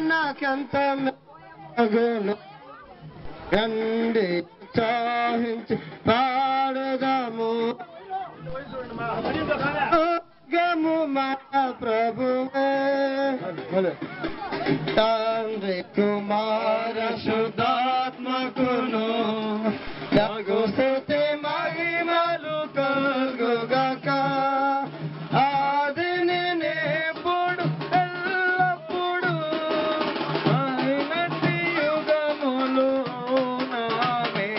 నాకెంత గండి చాహించి పాడదాము గము మన ప్రభువే తండ్రి కుమార శుద్ధాత్మకును జగు స్తుతి మహిమలు కలుగుగాక ఆదిని నేపుడు ఎల్లప్పుడు అయినట్టి యుగములు నామే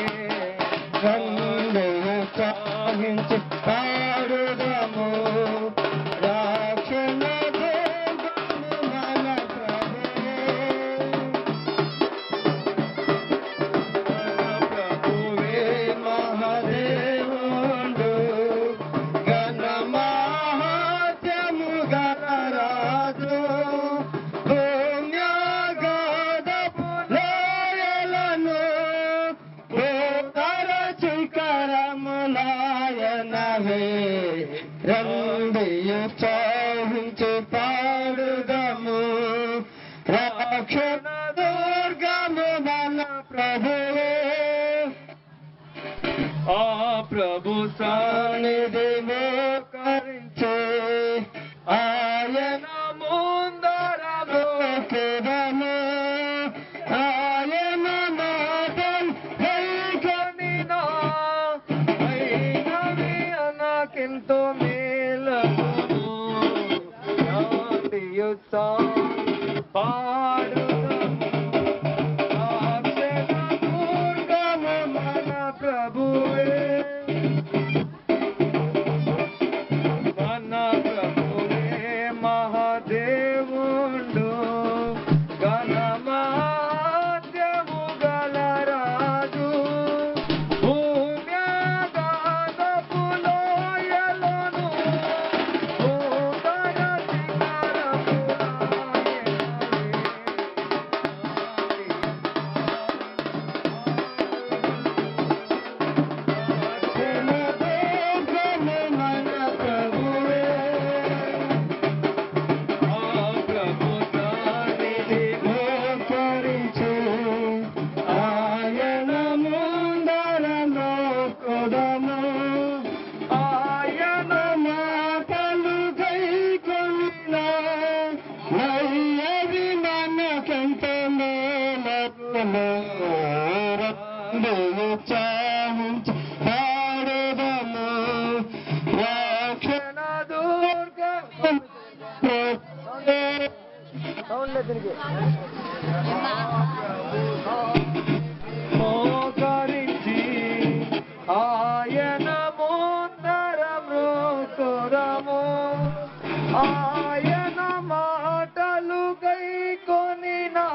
గండి చాహించి పాడుదము రక్షణ దేవుడు మన ప్రభువే మహాదేవుడు ఘన మహాత్యము గల రాజు భూమ్యాగాధపు లోయలను భూతర శిఖరములాయనవే రండియు చాహించి పాడుదము రక్షణ దుర్గము మన ప్రభువే ఆ ప్రభు సాన్నిధి మోకరించే ఆయన ముందర మోకెదము ఆయన మాటలు కైకొనినా అయినవి నాకెంతో మేలగును యాంటియు పాడుదము రక్షణ దుర్గము మన ప్రభువే మన ప్రభువే మహాదేవుడు ఘన మహాత్యము గల రాజు భూమ్యాగాధపు లోయలను భూతర ఆయన మాటలు గైకొనినా నయ్యవి మనకెంత మేలగును రండియు చాహించి పాడుదము రక్షణ దుర్గము మోకరించి ఆయన ముందర మ్రోకురము ఆయన మాటలు గైకొనినా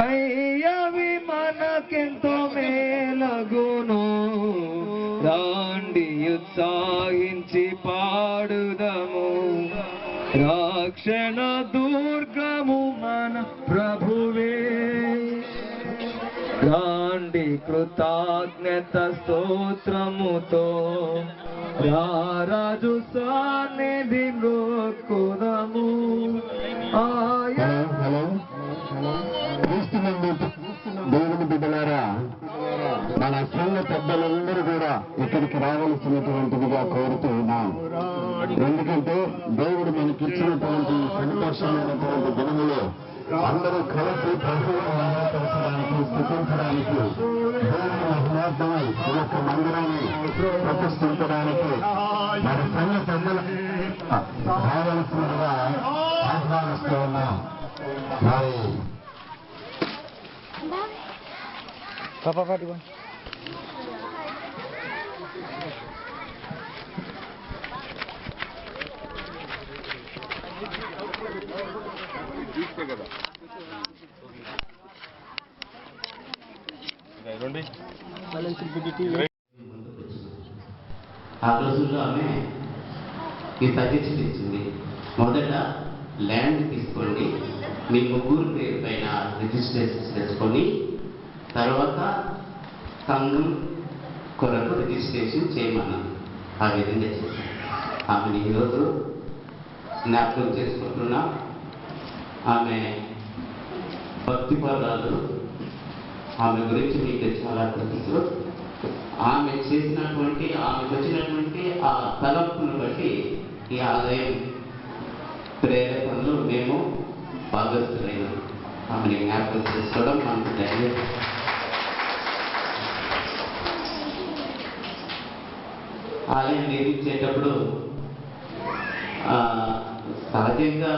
అయ్యవి మనకెంతో మేలగును రాండి ఉత్సాహించి పాడుదము రక్షణ దుర్గము మన ప్రభువే రాండి కృతజ్ఞత స్తోత్రముతో రారాజు సన్నిధి మృక్కుదము దేవుని బిడ్డలారా మన సంఘ పెద్దలందరూ కూడా ఇక్కడికి రావాల్సినటువంటిదిగా కోరుతూ ఉన్నాం. ఎందుకంటే దేవుడు మనకి ఇచ్చినటువంటి సంతోషమైనటువంటి దినములో అందరూ కలిసి ప్రభువుని మహిమపరచడానికి స్థుతించడానికి దేవుని మహిమార్థమై ఈ యొక్క మందిరాన్ని ప్రతిష్ఠించడానికి మన సంఘ పెద్దలు రావాల్సినదిగా ఆహ్వానిస్తూ ఉన్నాం. మరి ఆ రోజుల్లో ఆమె ఈ సజెషన్ ఇచ్చింది. మొదట ల్యాండ్ తీసుకోండి, మీ ముగ్గురు పేరు పైన రిజిస్ట్రేషన్ చేసుకొని తర్వాత సంఘం కొరకు రిజిస్ట్రేషన్ చేయమన్నాను. ఆ విధంగా చేశాను. ఆమెను ఈరోజు జ్ఞాపకం చేసుకుంటున్నా. ఆమె భక్తిపరాలు. ఆమె గురించి మీకు చాలా తెలుసు. ఆమె చేసినటువంటి ఆమెకు వచ్చినటువంటి ఆ తలంపును బట్టి ఈ ఆలయం ప్రేరేపణలు మేము భాగస్తులైనాం. ఆమెని జ్ఞాపకం చేసుకోవడం మనకు ధైర్యం. ఆలయం నిర్మించేటప్పుడు సహజంగా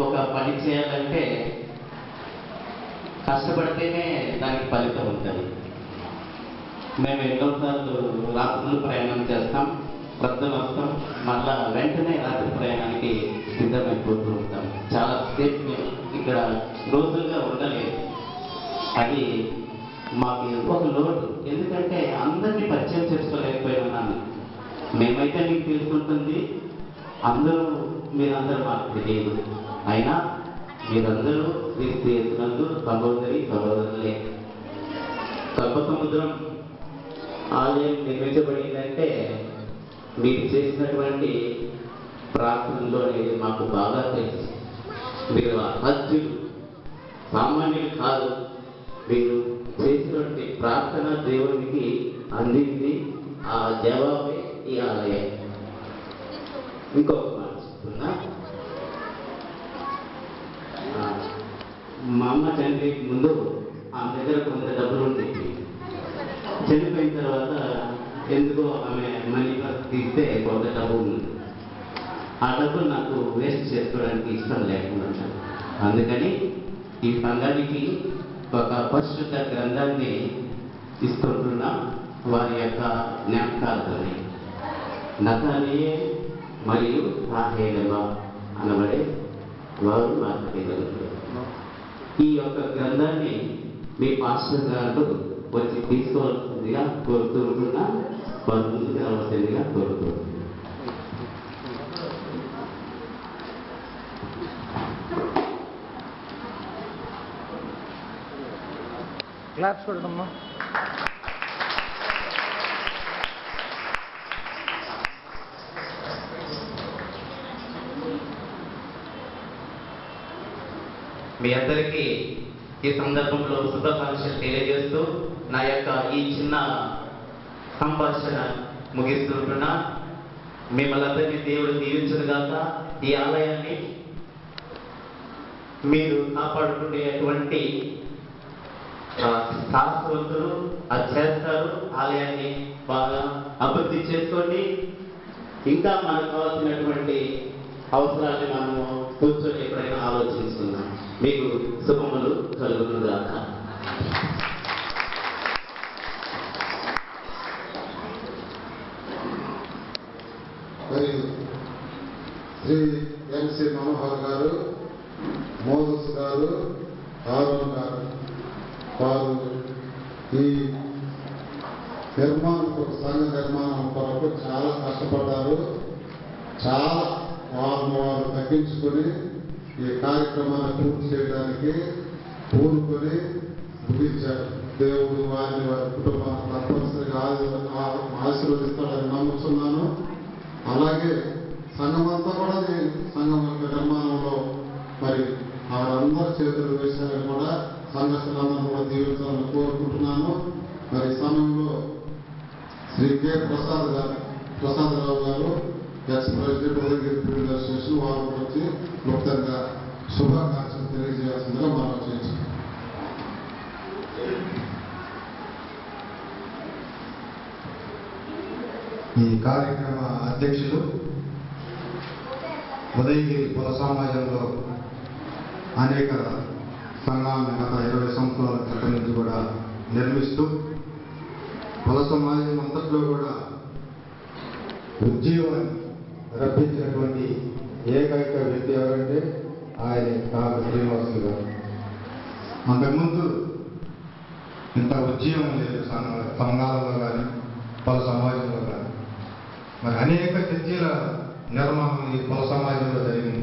ఒక పని చేయాలంటే కష్టపడితేనే దానికి ఫలితం ఉంటుంది. మేము ఎన్నోసార్లు రాత్రులు ప్రయాణం చేస్తాం, ప్రొద్దున వస్తాం, మళ్ళా వెంటనే రాత్రి ప్రయాణానికి సిద్ధమైపోతూ ఉంటాం. చాలా సేపు మేము ఇక్కడ రోజులుగా ఉండలేదు. అది మాకు ఒక లోటు. ఎందుకంటే అందరినీ పరిచయం చేసుకోలేకపోయినాను. మేమైతే మీకు తెలుసుకుంటుంది, మీరందరూ మాకు తెలియదు. అయినా మీరందరూ క్రీస్తు యేసునందు సహోదరి సహోదరులే. కల్పసముద్రం ఆలయం నిర్మించబడిందంటే మీరు చేసినటువంటి ప్రార్థనలో అనేది మాకు బాగా తెలుసు. మీరు అసాధ్యులు, సామాన్యులు కాదు. మీరు చేసినటువంటి ప్రార్థన దేవునికి అందింది. ఆ జవాబే ఈ ఆలయం. ఇంకొక మాట చెప్తున్నా. మా అమ్మ చనిపోయే ముందు ఆమె దగ్గర కొంత డబ్బులు ఉండేవి. చనిపోయిన తర్వాత ఎందుకో ఆమె మనీ తీస్తే కొంత డబ్బు ఉంది. ఆ డబ్బులు నాకు వేస్ట్ చేసుకోవడానికి ఇష్టం లేకుండా, అందుకని ఈ సంఘానికి ఒక పరిశుద్ధ గ్రంథాన్ని తీసుకుంటున్నాం. వారి యొక్క జ్ఞాపకాలతోని నతానియే మరియు రాహేలవ అనబడే వారు మాట్లాడగలరు. ఈ యొక్క గ్రంథాన్ని మీ పాస్టర్ గారు వచ్చి తీసుకోవాల్సిందిగా కోరుతున్నా. వారు ముందుకు రావాల్సిందిగా కోరుతున్నారు. క్లాప్స్ కొట్టమ్మా. మీ అందరికీ ఈ సందర్భంలో శుభాకాంక్షలు తెలియజేస్తూ నా యొక్క ఈ చిన్న సంభాషణ ముగిస్తుంటున్నా. మిమ్మల్ని అందరినీ దేవుడు దీవించుగాక. ఈ ఆలయాన్ని మీరు కాపాడుకునేటువంటి శాస్త్రవంతులు అది చేస్తారు. ఆలయాన్ని బాగా అభివృద్ధి చేసుకోండి. ఇంకా మనకు కావాల్సినటువంటి అవసరాన్ని మనము కూర్చొని ఎప్పుడైనా ఆలోచించుకుందాం. మీకు శుభములు కలుగునుగాక. మరి శ్రీ ఎన్సి మనోహర్ గారు, మోదస్ గారు, ఆరోన్ గారు వారు ఈ సంఘ నిర్మాణం కొరకు చాలా కష్టపడ్డారు. చాలా వారు తగ్గించుకొని ఈ కార్యక్రమాన్ని పూర్తి చేయడానికి పూనుకొని ముగించారు. దేవుడు వారి కుటుంబాన్ని తప్పనిసరిగా ఆశీర్వదిస్తాడని నమ్ముతున్నాను. అలాగే సంఘమంతా కూడా సంఘం యొక్క నిర్మాణంలో మరి వారందరి చేతులు వేసినవి కూడా సంఘస్థులందరూ కూడా దీవించాలని కోరుకుంటున్నాను. మరి ఈ సమయంలో శ్రీ కె ప్రసాదరావు గారు ex president Udayagiri field association వారు వచ్చి క్లుప్తంగా శుభాకాంక్షలు తెలియజేయాల్సిందిగా మనం చేయించాం. ఈ కార్యక్రమ అధ్యక్షులు ఉదయగిరి కుల సమాజంలో అనేక సంఘాలను గత 20 సంవత్సరాల క్రితం నుంచి కూడా నిర్మిస్తూ కుల సమాజం అంతట్లో కూడా ఉద్యోగాన్ని రప్పించినటువంటి ఏకైక వ్యక్తి ఎవరంటే ఆయన కాక శ్రీనివాసులు గారు. అంతకుముందు ఇంత ఉద్యమం లేదు సంఘాలలో కానీ కుల సమాజంలో కానీ. మరి అనేక చర్చల నిర్మాణం ఈ కుల సమాజంలో జరిగింది.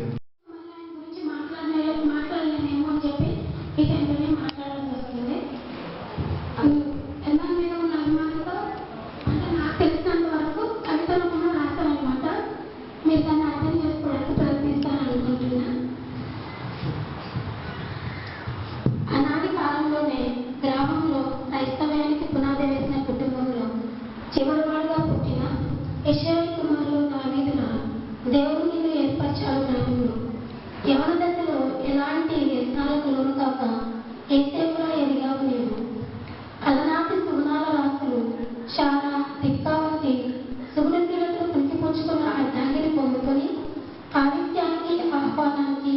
మాట్లాడలేనేమో అని చెప్పి ఈ టైంలోనే మాట్లాడాల్సి వస్తుంది. ఎలా మీద ఉన్న అభిమానంతో అంటే చివరివాడుగా పుట్టిన యెషయా కుమారుడు దావీదున దేవుడు నిన్ను ఏర్పరచాడు నాయకుడు. యవన దశలో ఎలాంటి వ్యసనాలకు లోను కాక ఏసేపులా ఎదిగావు నీవు. అలనాటి సుగుణాల రాసులు శారా దిక్కావతి సుగుణశీలతో పుణికిపుచ్చుకున్న అడ్డాంగిని పొందుకొని ఆదిత్యానికి ఆహ్వానానికి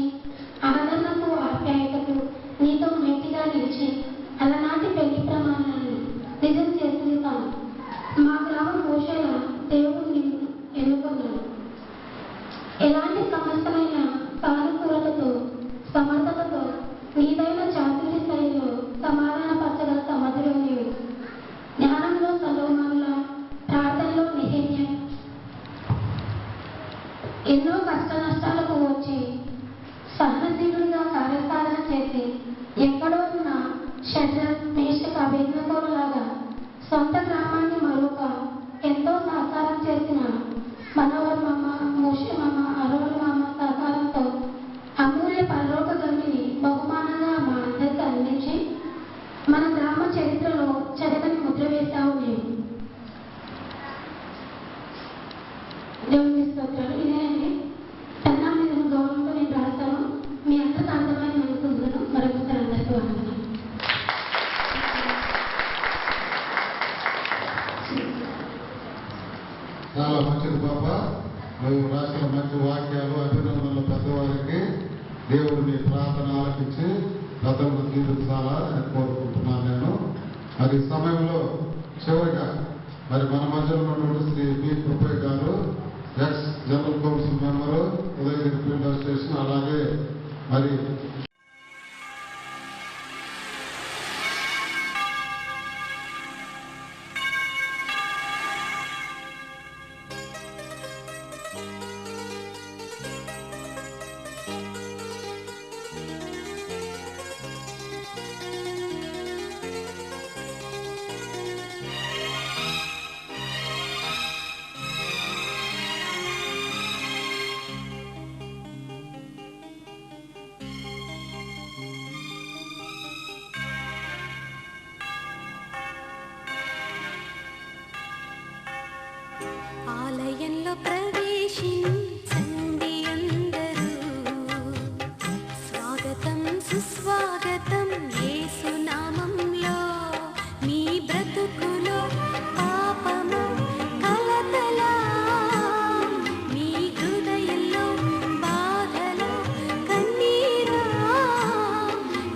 ఆదరణకు ఆప్యాయతకు నీతో మెట్టిగా నిలిచి అలనాటి పెళ్లి ప్రమాణాలను నిజం చేసింది కాదు. మా గ్రామం మోషేలా దేవుడు నిన్ను ఎన్నుకున్నాడు. ఎలాంటి సమస్తమైన సానుకూలతతో సమర్థతతో నీదైన చాతుర్య శైలిలో సమాధాన పరచగల సమర్థుడు నీవు. జ్ఞానంలో సలోమనుల, ప్రార్థనలో నెహెమ్యా, ఎన్నో కష్ట నష్టాలకు వచ్చి సహనశీలుడిగా కార్యసాధన చేసి ఎక్కడో ఉన్న షడ్రక్, మేషక్, అబేద్నగోలాగా సొంత గ్రామాన్ని మరొక ఎంతో సహకారం చేసిన మనోహర్ మామ, మోషే మామ, అరోల్ మామ సహకారంతో అమూల్య పరలోక గమ్మిని బహుమానంగా మా అందరికి అందించి మన గ్రామ చరిత్రలో చెరగని ముద్ర వేశావు నీవు. దేవుని స్తోత్రాలు. ఇదేనండి పెన్నా మీద గౌరవంతో నేను రాస్తాను. మీ అందరికీ అందమైన నలుగుతున్నాను. మరొకసారి అందరికీ వందనాలు. చాలా మంచిది పాప. నువ్వు రాసిన మంచి వాక్యాలు, అభినందనలు పెద్దవారికి. దేవుడు నీ ప్రార్థన ఆలకించి గతంలో తీర్చాలా అని కోరుకుంటున్నాను నేను. మరి ఈ సమయంలో చివరిగా మరి మన మధ్యలో ఉన్నటువంటి శ్రీ బి కృపయ్య గారు, X general council member, Udayagiri field association, అలాగే మరి ఆలయంలో ప్రవేశించండి అందరూ, స్వాగతం సుస్వాగతం యేసు నామంలో. మీ బ్రతుకులో పాపము కలతల, మీ హృదయంలో బాధలో కన్నీరా,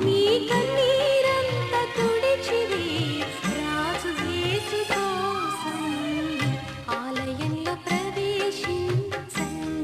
మీ కన్నీరంత తుడిచిది రాజు యేసు కోసం. ఆలయంలో ప్రవేశించండి.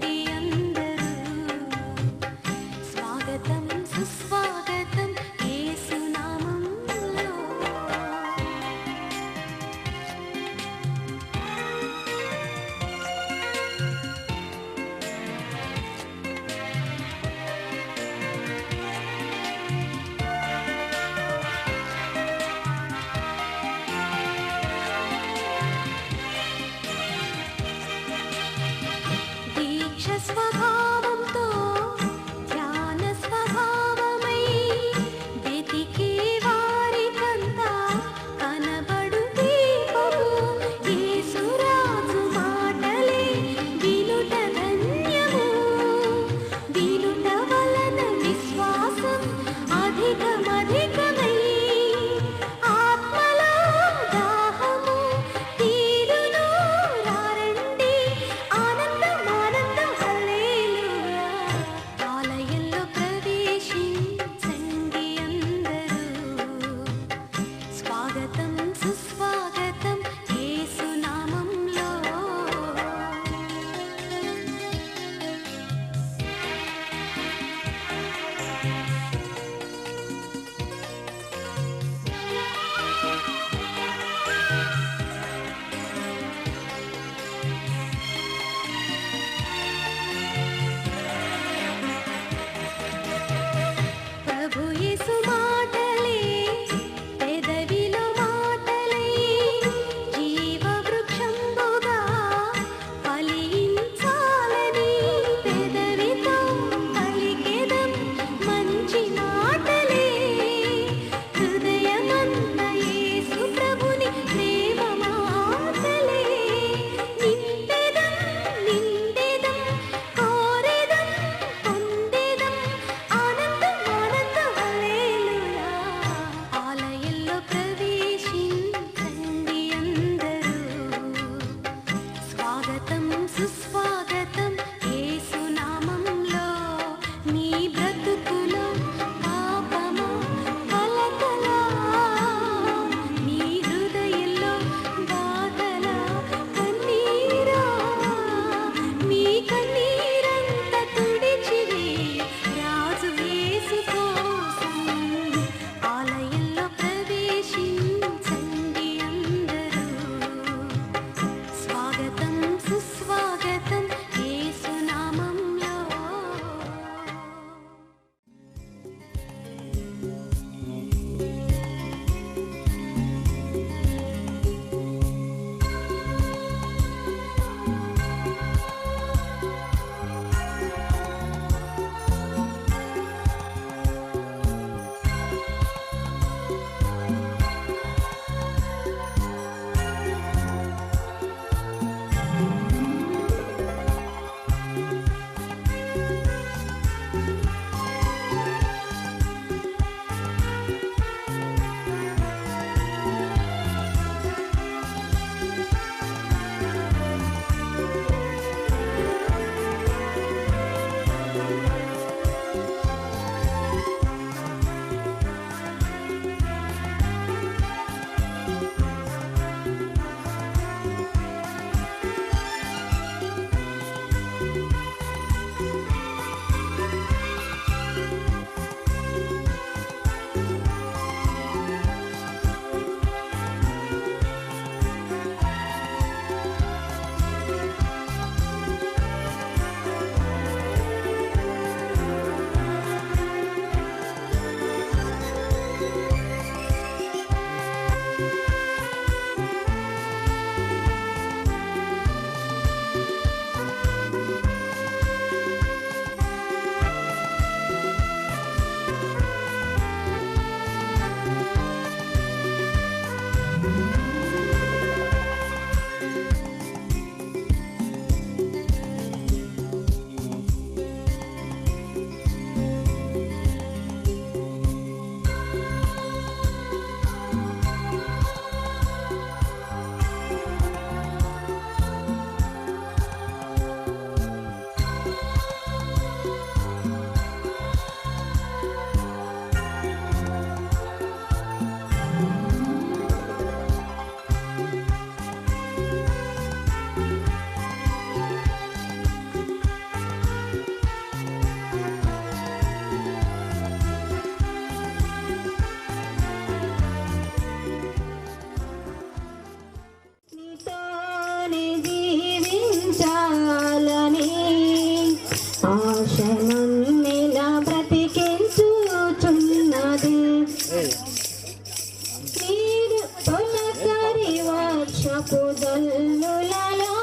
నీరు తొలకరి వర్షపు జల్లులలో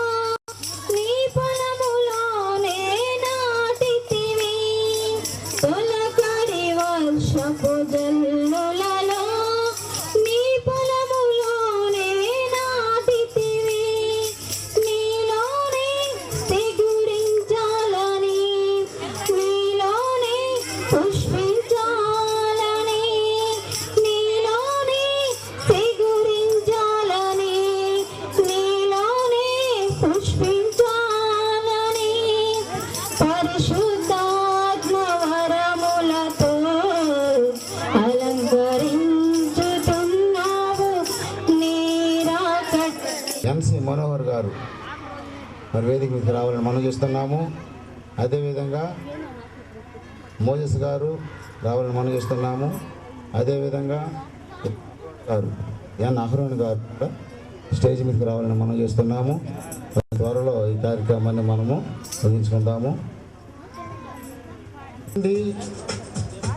నీ పొలములోనే నాటితివి. తొలకరి వర్షపు జల్లులలో నీ పొలములోనే నాటితివి. నీలోనే చిగురించాలని, నీలోనే పుష్పించాలని, నీలోనే చిగురించాలని, నీలోనే పుష్పించాలని పరిశుద్ధాత్మ వరములతో అలంకరించుతున్నావు నీరాకట్. ఎంసి మనోహర్ గారు మరి వేదిక మీదకి రావాలని మనం చేస్తున్నాము. అదేవిధంగా మోజెస్ గారు రావాలని మనం చేస్తున్నాము. అదేవిధంగా గారు ఎన్ అహరోన్ గారు కూడా స్టేజ్ మీదకి రావాలని మనం చేస్తున్నాము. త్వరలో ఈ కార్యక్రమాన్ని మనము ముగించుకుందాము.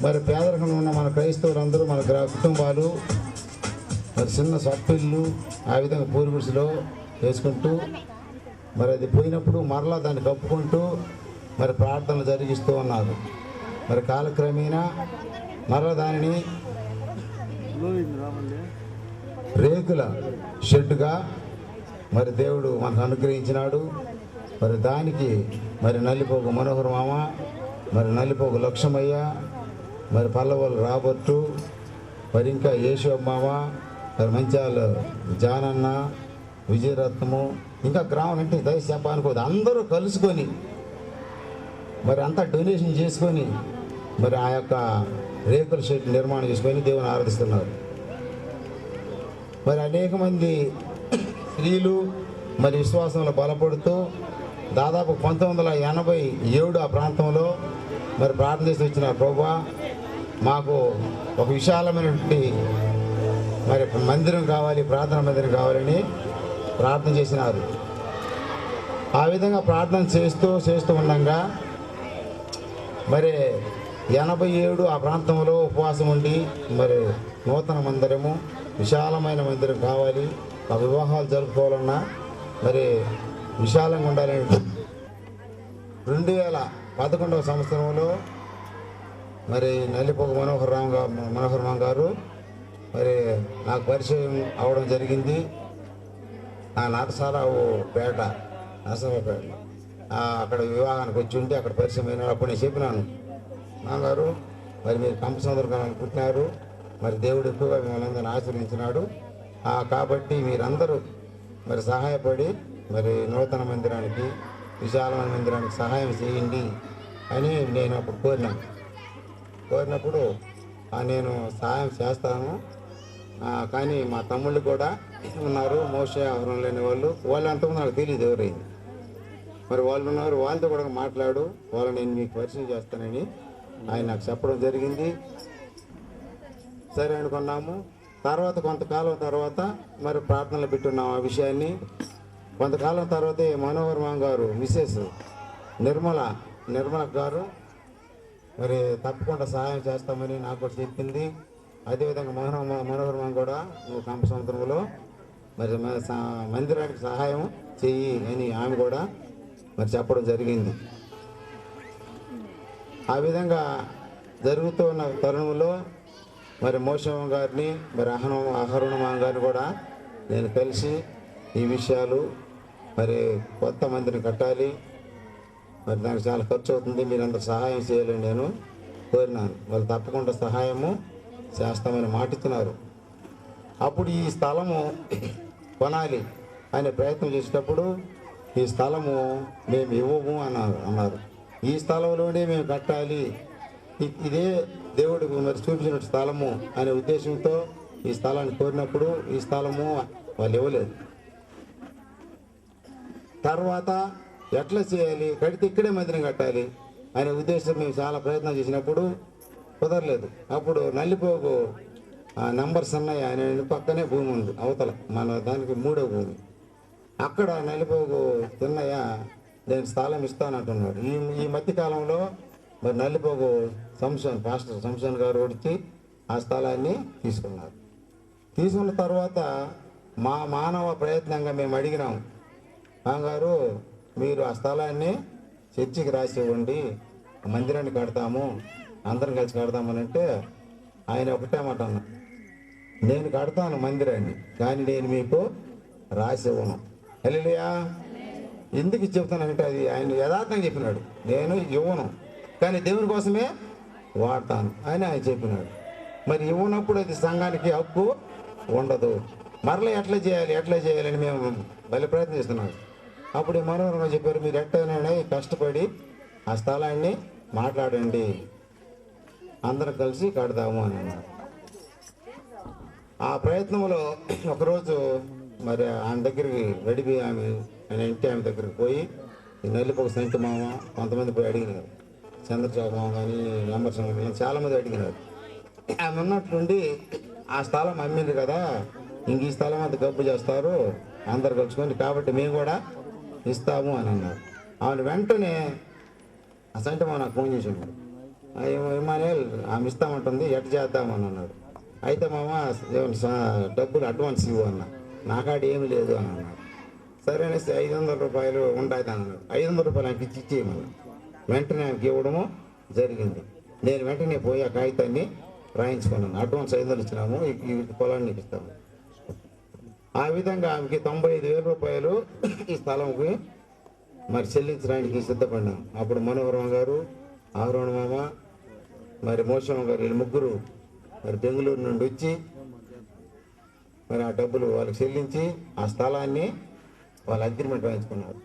మరి పేదరికంలో ఉన్న మన క్రైస్తవులందరూ మన కుటుంబాలు మరి చిన్న సప్పిళ్ళు ఆ విధంగా పూర్వీకులో వేసుకుంటూ మరి అది పోయినప్పుడు మరలా దాన్ని కప్పుకుంటూ మరి ప్రార్థనలు జరిగిస్తూ ఉన్నారు. మరి కాలక్రమేణా మరలా దానిని రేకుల షెడ్డుగా మరి దేవుడు మనకు అనుగ్రహించినాడు. మరి దానికి మరి నల్లిపోగు మనోహర్ మామ, మరి నల్లిపోగు లక్ష్మయ్య, మరి పల్లవలు రాబర్టు, మరి ఇంకా యేషు మామ, మరి మంచాల జానన్న, విజయరత్నము, ఇంకా గ్రామం అంటే దయచేసి చెప్పాలనుకోదు అందరూ కలుసుకొని మరి అంతా డొనేషన్ చేసుకొని మరి ఆ యొక్క రేకుల షెడ్ నిర్మాణం చేసుకొని దేవుని ఆరాధిస్తున్నారు. మరి అనేక మంది స్త్రీలు మరి విశ్వాసంలో బలపడుతూ దాదాపు 1987 ఆ ప్రాంతంలో మరి ప్రార్థన చేసి వచ్చిన ప్రభువా మాకు ఒక విశాలమైనటువంటి మరి మందిరం కావాలి, ప్రార్థన మందిరం కావాలని ప్రార్థన చేసినారు. ఆ విధంగా ప్రార్థన చేస్తూ ఉండగా మరి 87 ఆ ప్రాంతంలో ఉపవాసం ఉండి మరి నూతన మందిరము, విశాలమైన మందిరం కావాలి, ఆ వివాహాలు జరుపుకోవాలన్నా మరి విశాలంగా ఉండాలని 2011వ సంవత్సరంలో మరి నల్లిపోక మనోహర్ రామ్ గారు మరి నాకు పరిచయం అవడం జరిగింది. ఆ నాటసారావు పేట నరసింహపేటలో అక్కడ వివాహానికి వచ్చి ఉంటే అక్కడ పరిచయం అయినాడు. అప్పుడు నేను చెప్పినాను, నాన్నగారు మరి మీరు కంపసందరకాలను పుట్టినారు, మరి దేవుడు ఎక్కువగా మిమ్మల్ని అందరిని ఆశీర్వదించినాడు, కాబట్టి మీరందరూ మరి సహాయపడి మరి నూతన మందిరానికి, విశాలమైన మందిరానికి సహాయం చేయండి అని నేను అప్పుడు కోరినప్పుడు నేను సహాయం చేస్తాను. కానీ మా తమ్ముళ్ళు కూడా ఉన్నారు, మోషే అవసరం లేని వాళ్ళు అంతకుముందు నాకు తెలియదు ఎవరైంది, మరి వాళ్ళు ఉన్నారు, వాళ్ళతో కూడా మాట్లాడు, వాళ్ళు నేను మీకు పరిచయం చేస్తానని ఆయన నాకు చెప్పడం జరిగింది. సరే అనుకున్నాము. తర్వాత కొంతకాలం తర్వాత మరి ప్రార్థనలు పెట్టున్నాము ఆ విషయాన్ని. కొంతకాలం తర్వాత మనోహర్ మామ గారు మిసెస్ నిర్మల గారు మరి తప్పకుండా సహాయం చేస్తామని నాకు కూడా చెప్పింది. అదేవిధంగా మనోహర్ మామ కూడా నువ్వు కంప సముద్రంలో మరి మందిరానికి సహాయం చెయ్యి అని ఆమె కూడా మరి చెప్పడం జరిగింది. ఆ విధంగా జరుగుతూ ఉన్న తరుణంలో మరి మోషమ్మ గారిని మరి అహరుణమ్మ గారిని కూడా నేను కలిసి ఈ విషయాలు మరి కొత్త మందిని కట్టాలి, మరి దానికి చాలా ఖర్చు అవుతుంది, మీరందరూ సహాయం చేయాలని నేను కోరినాను. వాళ్ళు తప్పకుండా సహాయము చేస్తామని మాటిస్తున్నారు. అప్పుడు ఈ స్థలము కొనాలి అనే ప్రయత్నం చేసేటప్పుడు ఈ స్థలము మేము ఇవ్వము అన్నారు. ఈ స్థలంలోనే మేము కట్టాలి, ఇదే దేవుడికి మరి చూపించిన స్థలము అనే ఉద్దేశంతో ఈ స్థలాన్ని కోరినప్పుడు ఈ స్థలము వాళ్ళు ఇవ్వలేదు. తర్వాత ఎట్లా చేయాలి, కడితే ఇక్కడే మందిరం కట్టాలి అనే ఉద్దేశం మేము చాలా ప్రయత్నం చేసినప్పుడు కుదరలేదు. అప్పుడు నల్లిపోగు నంబర్స్ అన్నయ్య అనే పక్కనే భూమి ఉంది అవతల, మన దానికి 3వ భూమి. అక్కడ నల్లిపోగు తిన్నయ్య నేను స్థలం ఇస్తానంటున్నాడు. ఈ మధ్యకాలంలో మరి నల్లిపోగు పాస్టర్ సంసన్ గారు వచ్చి ఆ స్థలాన్ని తీసుకున్నారు. తీసుకున్న తర్వాత మా మానవ ప్రయత్నంగా మేము అడిగినాం, గారు మీరు ఆ స్థలాన్ని చర్చికి రాసి ఇవ్వండి, మందిరాన్ని కడతాము, అందరం కలిసి కడతామని అంటే ఆయన ఒకటే మాట అన్నా, నేను కడతాను మందిరాన్ని, కానీ నేను మీకు రాసి ఇవ్వను. హల్లెలూయా. ఎందుకు చెప్తానంటే అది ఆయన యథార్థంగా చెప్పినాడు, నేను ఇవ్వను కానీ దేవుని కోసమే వాడతాను అని ఆయన చెప్పినాడు. మరి ఇవ్వనప్పుడు అది సంఘానికి హక్కు ఉండదు. మరలా ఎట్లా చేయాలని మేము బలి ప్రయత్నం చేస్తున్నాం. అప్పుడు మనోహరంగా చెప్పారు, మీరు ఎట్టైనా కష్టపడి ఆ స్థలాన్ని మాట్లాడండి, అందరం కలిసి కడదాము అని అన్నారు. ఆ ప్రయత్నంలో ఒకరోజు మరి ఆయన దగ్గరికి గడిపి ఆమె దగ్గరికి పోయి నల్లిపోక సంటి మామ కొంతమంది పోయి అడిగినారు, చంద్రచౌక మామ కానీ నెంబర్సం కానీ చాలామంది అడిగినారు. ఆమె ఉన్నట్టుండి ఆ స్థలం అమ్మింది కదా, ఇంక ఈ స్థలం అంతా గబ్బు చేస్తారు అందరు కలుసుకొని, కాబట్టి మేము కూడా ఇస్తాము అని అన్నారు. ఆమె వెంటనే ఆ సంటి మామ నాకు ఫోన్ చేసి ఉన్నాడు, ఇమానుయేల్ ఆమె ఇస్తామంటుంది, ఎట్ట చేద్దామని అన్నాడు. అయితే మామ డబ్బులు అడ్వాన్స్ ఇవ్వు అన్న, నాకాడ ఏమి లేదు అని అన్నాడు. సరే అనేసి 500 రూపాయలు ఉంటాయి అన్నాడు. 500 రూపాయలు ఆయనకి ఇచ్చేయమని వెంటనే ఆయనకి ఇవ్వడము జరిగింది. నేను వెంటనే పోయి ఆ కాగితాన్ని రాయించుకున్నాను, అడ్వాన్స్ 500 ఇచ్చినాము, ఈ పొలాన్ని ఇస్తాము. ఆ విధంగా ఆమెకి 95,000 రూపాయలు ఈ స్థలంకి మరి చెల్లించడానికి సిద్ధపడినాం. అప్పుడు మనోహరం గారు, ఆహరోణ మామ, మరి మోషమ్మ గారు, వీళ్ళు ముగ్గురు మరి బెంగళూరు నుండి వచ్చి మరి ఆ డబ్బులు వాళ్ళకి చెల్లించి ఆ స్థలాన్ని వాళ్ళ అగ్రిమెంట్ రాయించుకున్నారు.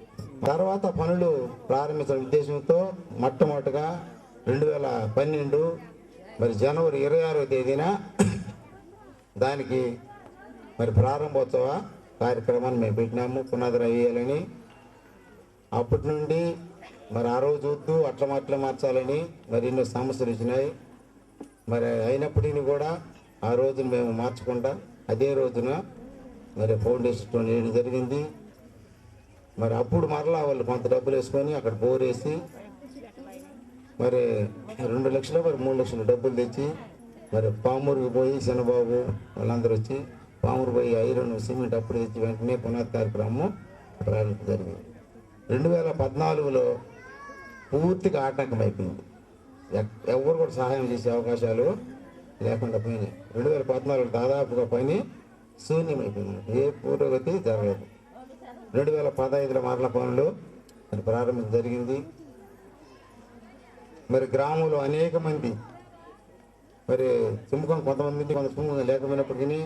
తర్వాత పనులు ప్రారంభించిన ఉద్దేశంతో మొట్టమొదటిగా 2012 మరి జనవరి 26వ తేదీన దానికి మరి ప్రారంభోత్సవ కార్యక్రమాన్ని మేము పెట్టినాము, పునాది వేయాలని. అప్పటి నుండి మరి ఆ రోజు వద్దు అట్లా మార్చాలని మరి ఎన్నో సమస్యలు వచ్చినాయి. మరి అయినప్పటికీ కూడా ఆ రోజున మేము మార్చకుండా అదే రోజున మరి ఫౌండేషన్ స్టోన్ వేయడం జరిగింది. మరి అప్పుడు మరలా వాళ్ళు కొంత డబ్బులు వేసుకొని అక్కడ బోర్ వేసి మరి 2 లక్షలు మరి 3 లక్షలు డబ్బులు తెచ్చి మరి పామూరుకి పోయి చిన్నబాబు వాళ్ళందరూ వచ్చి పామూరు పోయి ఐరన్ సిమెంట్ అప్పుడు తెచ్చి వెంటనే పునాది కార్యక్రమం ప్రారంభం జరిగింది. 2014లో పూర్తిగా ఆటంకం అయిపోయింది, ఎవరు కూడా సహాయం చేసే అవకాశాలు లేకుండా పోయినాయి. 2014 దాదాపుగా పని శూన్యమైపోయింది, ఏ పురోగతి జరగలేదు. 2015లో మరల పనులు మరి ప్రారంభం జరిగింది. మరి గ్రామంలో అనేక మంది మరి సుముఖం కొంతమంది కొంత సుముఖం లేకపోయినప్పటికీ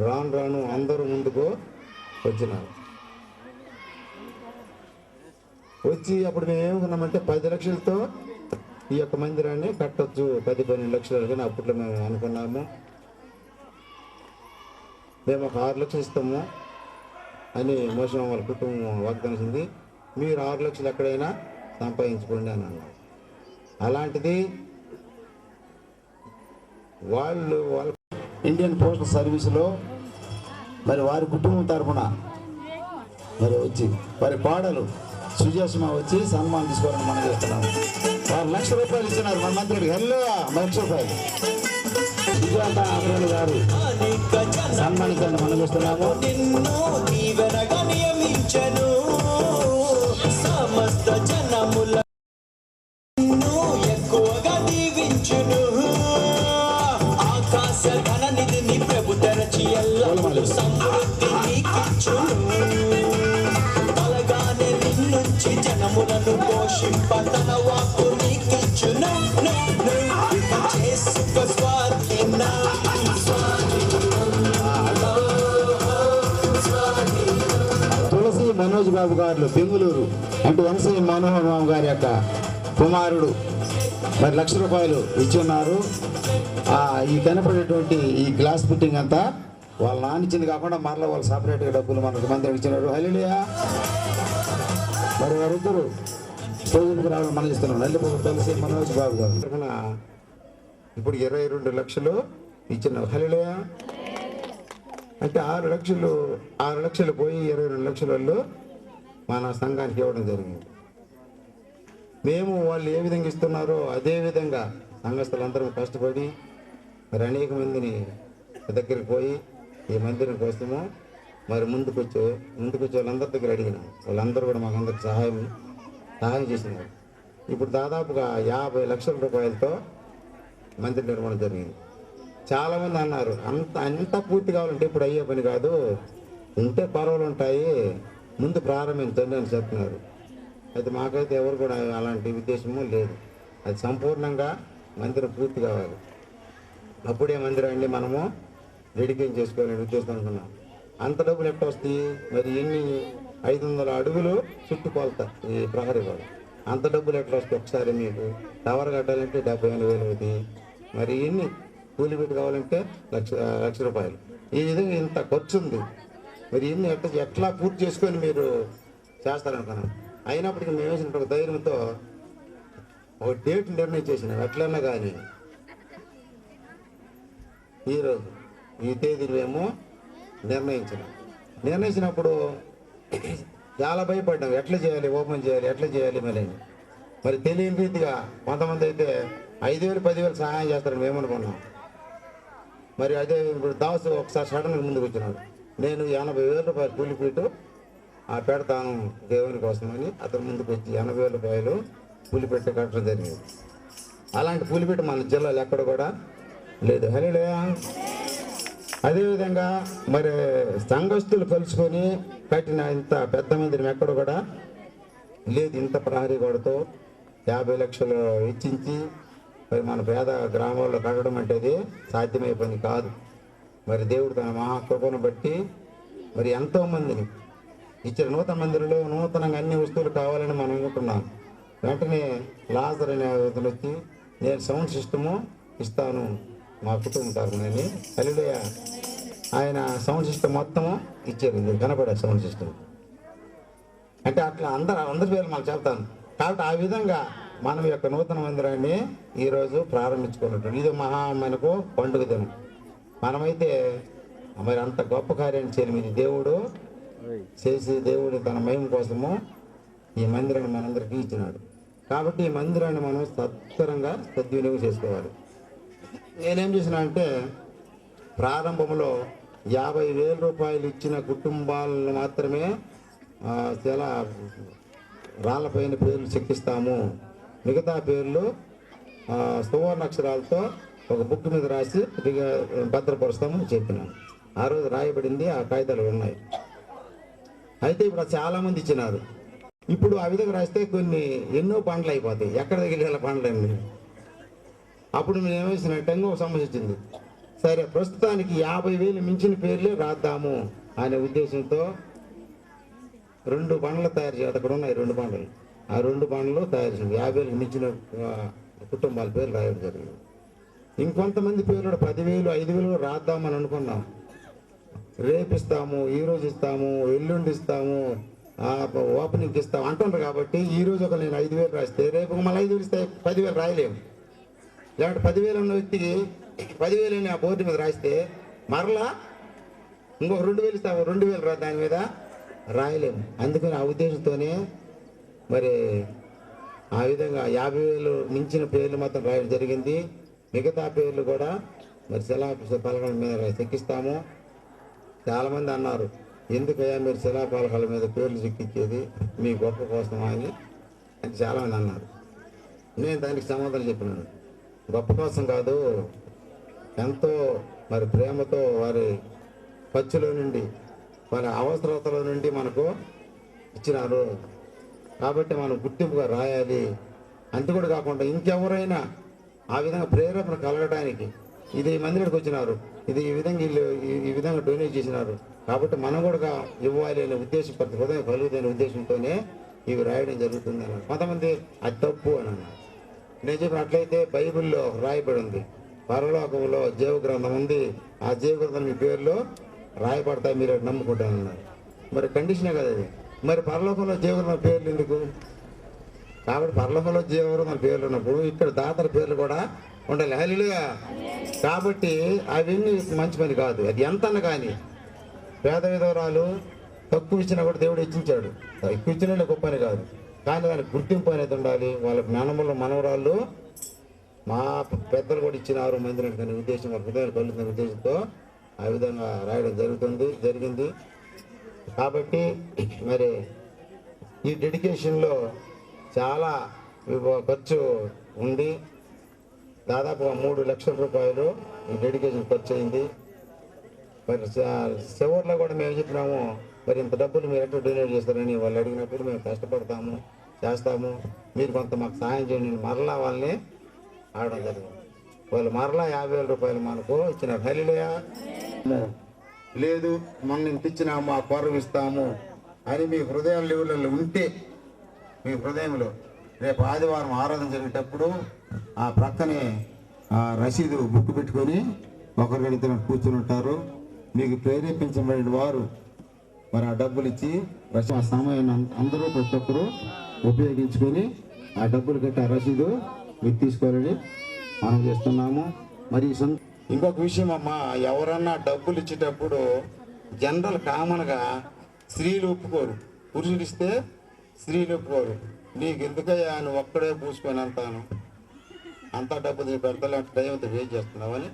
రాను అందరూ ముందుకు వచ్చినారు. వచ్చి అప్పుడు మేము ఏమనుకున్నామంటే 10 లక్షలతో ఈ యొక్క మందిరాన్ని కట్టొచ్చు, 10-12 లక్షలు కానీ అప్పట్లో మేము అనుకున్నాము. మేము ఒక 6 లక్షలు ఇస్తాము అని మోసం వాళ్ళ కుటుంబం వాగ్దానించింది. మీరు 6 లక్షలు ఎక్కడైనా సంపాదించుకోండి అని అన్నారు. అలాంటిది వాళ్ళ ఇండియన్ పోస్టల్ సర్వీసులో మరి వారి కుటుంబం తరఫున మరి వచ్చి వారి పాడలు సుజాసుమ వచ్చి సన్మానం తీసుకోవాలని మనం చేస్తున్నాము. వారు ₹1,00,000 ఇచ్చినారు మన మంత్రికి. హెల్లో ₹1,00,000 సుజాత అమరాలు గారు సన్మానించండి మనం చేస్తున్నాము. సమస్త జనముల ఎక్కువగా దీవించును, ఆకాశ ఘన నిధిని ప్రభు తెరచి ఎల్లప్పుడూ సమృద్ధి నీకిచ్చును. తలగానే నిన్నుంచి జనములను పోషింప తన వాక్కు నీకిచ్చును. చేసుకో స్వాధీన తులసి మనోజ్ బాబు గారు బెంగుళూరు అంటే వంశీ మనోహర్ బాబు గారి యొక్క కుమారుడు మరి ₹1,00,000 ఇచ్చి ఉన్నారు. ఈ కనపడేటువంటి ఈ గ్లాస్ ఫిట్టింగ్ అంతా వాళ్ళ నానిచ్చింది కాకుండా మరలా వాళ్ళు సపరేట్గా డబ్బులు మనకు మంది ఇచ్చినారు. హల్లెలూయా. మరి వారిద్దరు తోజుకు రావడం మనం ఇస్తున్నాం. నల్లిపోక తులసి మనోజ్ బాబు గారు ఇప్పుడు 22 లక్షలు ఇచ్చినారు. హల్లెలూయా. అంటే 6 లక్షలు పోయి 22 లక్షల వాళ్ళు మన సంఘానికి ఇవ్వడం జరిగింది. మేము వాళ్ళు ఏ విధంగా ఇస్తున్నారో అదే విధంగా సంఘస్థులందరం కష్టపడి మరి అనేక మందిని దగ్గరికి పోయి ఈ మందిరం కోసము మరి ముందుకొచ్చే వాళ్ళందరి దగ్గర అడిగినాం. వాళ్ళందరూ కూడా మాకందరికి సహాయం చేసినారు. ఇప్పుడు దాదాపుగా 50 లక్షల రూపాయలతో మందిర నిర్మాణం జరిగింది. చాలామంది అన్నారు అంత పూర్తి కావాలంటే ఇప్పుడు అయ్యే పని కాదు, ఉంటే పర్వాలు ఉంటాయి, ముందు ప్రారంభించండి అని చెప్తున్నారు. అయితే మాకైతే ఎవరు కూడా అలాంటి ఉద్దేశము లేదు. అది సంపూర్ణంగా మందిరం పూర్తి కావాలి, అప్పుడే మందిరాన్ని మనము డెడికేట్ చేసుకోవాలని ఉద్దేశం అనుకున్నాం. అంత డబ్బులు ఎట్లా వస్తాయి? మరి ఎన్ని 500 అడుగులు చుట్టుకొలత ఈ ప్రహరీ గోడ, అంత డబ్బులు ఎట్లా వస్తాయి? ఒకసారి మీకు టవర్ కట్టాలంటే 75,000 అవుతాయి. మరి ఎన్ని కూలి పెట్టి కావాలంటే లక్ష రూపాయలు. ఈ విధంగా ఇంత ఖర్చు ఉంది. మరి ఇన్ని ఎట్లా పూర్తి చేసుకొని మీరు చేస్తారనుకున్నాం. అయినప్పటికీ మేము వేసిన ఒక ధైర్యంతో ఒక డేట్ నిర్ణయం చేసినాం. ఎట్లన్నా కానీ ఈరోజు ఈ తేదీని మేము నిర్ణయించినప్పుడు చాలా భయపడ్డాం. ఎట్లా చేయాలి, ఓపెన్ చేయాలి, ఎట్లా చేయాలి మరి తెలియని రీతిగా కొంతమంది అయితే 5,000 10,000 సహాయం చేస్తారని మేము అనుకున్నాం. మరి అదే ఇప్పుడు దాసు ఒకసారి సడన్గా ముందుకు వచ్చినాడు. నేను 80,000 రూపాయలు కూలిపీటు పెడతాను దేవుని కోసమని అతను ముందుకు వచ్చి 80,000 రూపాయలు కూలిపెట్టి కట్టడం జరిగింది. అలాంటి కూలిపెట్టి మన జిల్లాలో ఎక్కడ కూడా లేదు. హల్లెలూయా. అదేవిధంగా మరి సంఘస్థులు కలుసుకొని కట్టిన ఇంత పెద్ద మందిరం ఎక్కడ కూడా లేదు. ఇంత ప్రహరీ గోడతో 50 లక్షలు వెచ్చించి మరి మన పేద గ్రామాల్లో కట్టడం అంటే అది సాధ్యమయ్యే పని కాదు. మరి దేవుడు తన మహాకృపను బట్టి మరి ఎంతోమందిని ఇచ్చిన నూతన మందిరంలో నూతనంగా అన్ని వస్తువులు కావాలని మనం అనుకుంటున్నాం. వెంటనే లాజర్ అనే అతను వచ్చి నేను సౌండ్ సిస్టము ఇస్తాను మా కుటుంబం తరఫునని. హల్లెలూయా. ఆయన సౌండ్ సిస్టమ్ మొత్తము ఇచ్చారు. మీరు కనపడే సౌండ్ సిస్టమ్ అంటే అట్లా అందరి పేర్లు మాకు చెప్తాను. కాబట్టి ఆ విధంగా మనం యొక్క నూతన మందిరాన్ని ఈరోజు ప్రారంభించుకున్నట్టు ఇది మనకు పండుగ దినం. మనమైతే మరి అంత గొప్ప కార్యాన్ని చేయలేదు. దేవుడు చేసి దేవుడు తన మహిమ కోసము ఈ మందిరాన్ని మనందరికీ ఇచ్చినాడు. కాబట్టి ఈ మందిరాన్ని మనం సత్వరంగా సద్వినియోగం చేసుకోవాలి. నేనేం చేసినా అంటే ప్రారంభంలో 50,000 రూపాయలు ఇచ్చిన కుటుంబాలను మాత్రమే చాలా రాళ్ళపైన పేర్లు చెక్కిస్తాము, మిగతా పేర్లు సువర్ణాక్షరాలతో ఒక బుక్ మీద రాసి భద్రపరుస్తామని చెప్పినాను. ఆ రోజు రాయబడింది, ఆ కాగితాలు ఉన్నాయి. అయితే ఇప్పుడు చాలామంది ఇచ్చినారు. ఇప్పుడు ఆ విధంగా రాస్తే ఎన్నో పండ్లు అయిపోతాయి. ఎక్కడ దగ్గర పండ్లండి. అప్పుడు నేను ఏమేసినట్టు ఒక సమస్య వచ్చింది. సరే ప్రస్తుతానికి 50,000 మించిన పేర్లే రాద్దాము అనే ఉద్దేశంతో 2 బండ్లు తయారు చేయాలి. అక్కడ ఉన్నాయి 2 బండ్లు. ఆ 2 బండ్లు తయారు చేసింది. 50,000 మించిన కుటుంబాల పేర్లు రాయడం జరిగింది. ఇంకొంతమంది పేర్లు 10,000 5,000 రాద్దామని అనుకున్నాం. రేపు ఇస్తాము, ఈరోజు ఇస్తాము, ఎల్లుండి ఇస్తాము, ఓపెనింగ్కి ఇస్తాము అంటున్నారు. కాబట్టి ఈరోజు ఒక నేను 5,000 రాస్తే రేపు మళ్ళీ 5,000 ఇస్తే 10,000 రాయలేము. లేకపోతే 10,000 ఉన్న వ్యక్తికి 10,000 ఆ బోర్డు మీద రాస్తే మరలా ఇంకొక 2,000 ఇస్తాము, 2,000 దాని మీద రాయలేము. అందుకని ఆ ఉద్దేశంతోనే మరి ఆ విధంగా 50,000 మించిన పేర్లు మాత్రం రాయడం జరిగింది. మిగతా పేర్లు కూడా మరి శిలాపలకల మీద చెక్కిస్తాము. చాలామంది అన్నారు, ఎందుకయ్యా మీరు శిలాపలకల మీద పేర్లు చెక్కించేది, మీ గొప్ప కోసమా అని చాలామంది అన్నారు. నేను దానికి సమాధానం చెప్పినాను, గొప్ప కోసం కాదు, ఎంతో మరి ప్రేమతో వారి ఖర్చులో నుండి వారి అవసరతల నుండి మనకు ఇచ్చినారు. కాబట్టి మనం గుర్తింపుగా రాయాలి. అంతే కూడా కాకుండా ఇంకెవరైనా ఆ విధంగా ప్రేరేపణ కలగడానికి ఇది మందిరానికి వచ్చినారు, ఇది ఈ విధంగా డొనేట్ చేసినారు, కాబట్టి మనం కూడా ఇవ్వాలి అనే ఉద్దేశం, ప్రతి హృదయం కలుగుతున్న ఉద్దేశంతోనే ఇవి రాయడం జరుగుతుంది అన్నారు. కొంతమంది అది తప్పు అని అన్నారు. నేను చెప్పినట్లయితే బైబిల్లో రాయబడి ఉంది, పరలోకంలో జీవ గ్రంథం ఉంది, ఆ జీవ గ్రంథం మీ పేర్లో రాయబడతాయి, మీరు నమ్ముకుంటానన్నారు. మరి కండిషనే కదా అది. మరి పరలోకంలో జీవగ్రంథం పేర్లు ఎందుకు? కాబట్టి పరలోకంలో జీవగ్రంథం పేర్లు ఉన్నప్పుడు ఇక్కడ దాతల పేర్లు కూడా ఉండాలి. హల్లెలూయా. కాబట్టి అవన్నీ మంచి పని కాదు. అది ఎంతన్నా కానీ పేద విధవరాలు తక్కువ ఇచ్చినా కూడా దేవుడు హెచ్చించాడు. ఎక్కువ ఇచ్చినా గొప్ప అని కాదు, కానీ దానికి గుర్తింపు అనేది ఉండాలి. వాళ్ళ మనవరాళ్ళు మా పెద్దలు కూడా ఇచ్చినారు మందిరానికి అనే ఉద్దేశం, మా హృదయాలు కలుగుతున్న ఉద్దేశంతో ఆ విధంగా రాయడం జరిగింది. కాబట్టి మరి ఈ డెడికేషన్లో చాలా ఖర్చు ఉంది. దాదాపు 3 లక్షల రూపాయలు ఈ డెడికేషన్ ఖర్చు అయింది. మరి చివరిలో కూడా మేము చెప్పినాము, మరి ఇంత డబ్బులు మీరు ఎట్లా డొనేట్ చేస్తారని వాళ్ళు అడిగినప్పుడు మేము కష్టపడతాము, చేస్తాము, మీరు కొంత మాకు సహాయం చేయండి. మరలా వాళ్ళని ఆడడం జరిగింది. వాళ్ళు మరలా 50,000 రూపాయలు మనకు ఇచ్చినారు. హల్లెలూయా. లేదు మనం ఇంత ఇచ్చినాము, ఆ కొరవ ఇస్తాము అని మీ హృదయాల్లో ఉంటే, మీ హృదయంలో రేపు ఆదివారం ఆరాధన జరిగేటప్పుడు ఆ ప్రక్కనే ఆ రసీదు బుక్ పెట్టుకొని ఒకరిద్దరు కూర్చుని ఉంటారు. మీకు ప్రేరేపించబడిన వారు మరి ఆ డబ్బులు ఇచ్చి ఆ సమయాన్ని అందరూ ప్రతి ఒక్కరు ఉపయోగించుకొని ఆ డబ్బులు కట్టి ఆ రసీదు మీరు తీసుకోవాలని మనం చేస్తున్నాము. మరి ఇంకొక విషయం అమ్మా, ఎవరన్నా డబ్బులు ఇచ్చేటప్పుడు జనరల్ కామన్గా స్త్రీలు ఒప్పుకోరు, పురుషులు ఇస్తే స్త్రీలు ఒప్పుకోరు. నీకు ఎందుకయ్యా నువ్వు ఒక్కడే పూసుకొని అంతాను, అంతా డబ్బు పెడతలేంటే టైంతో వేస్ట్ చేస్తున్నావని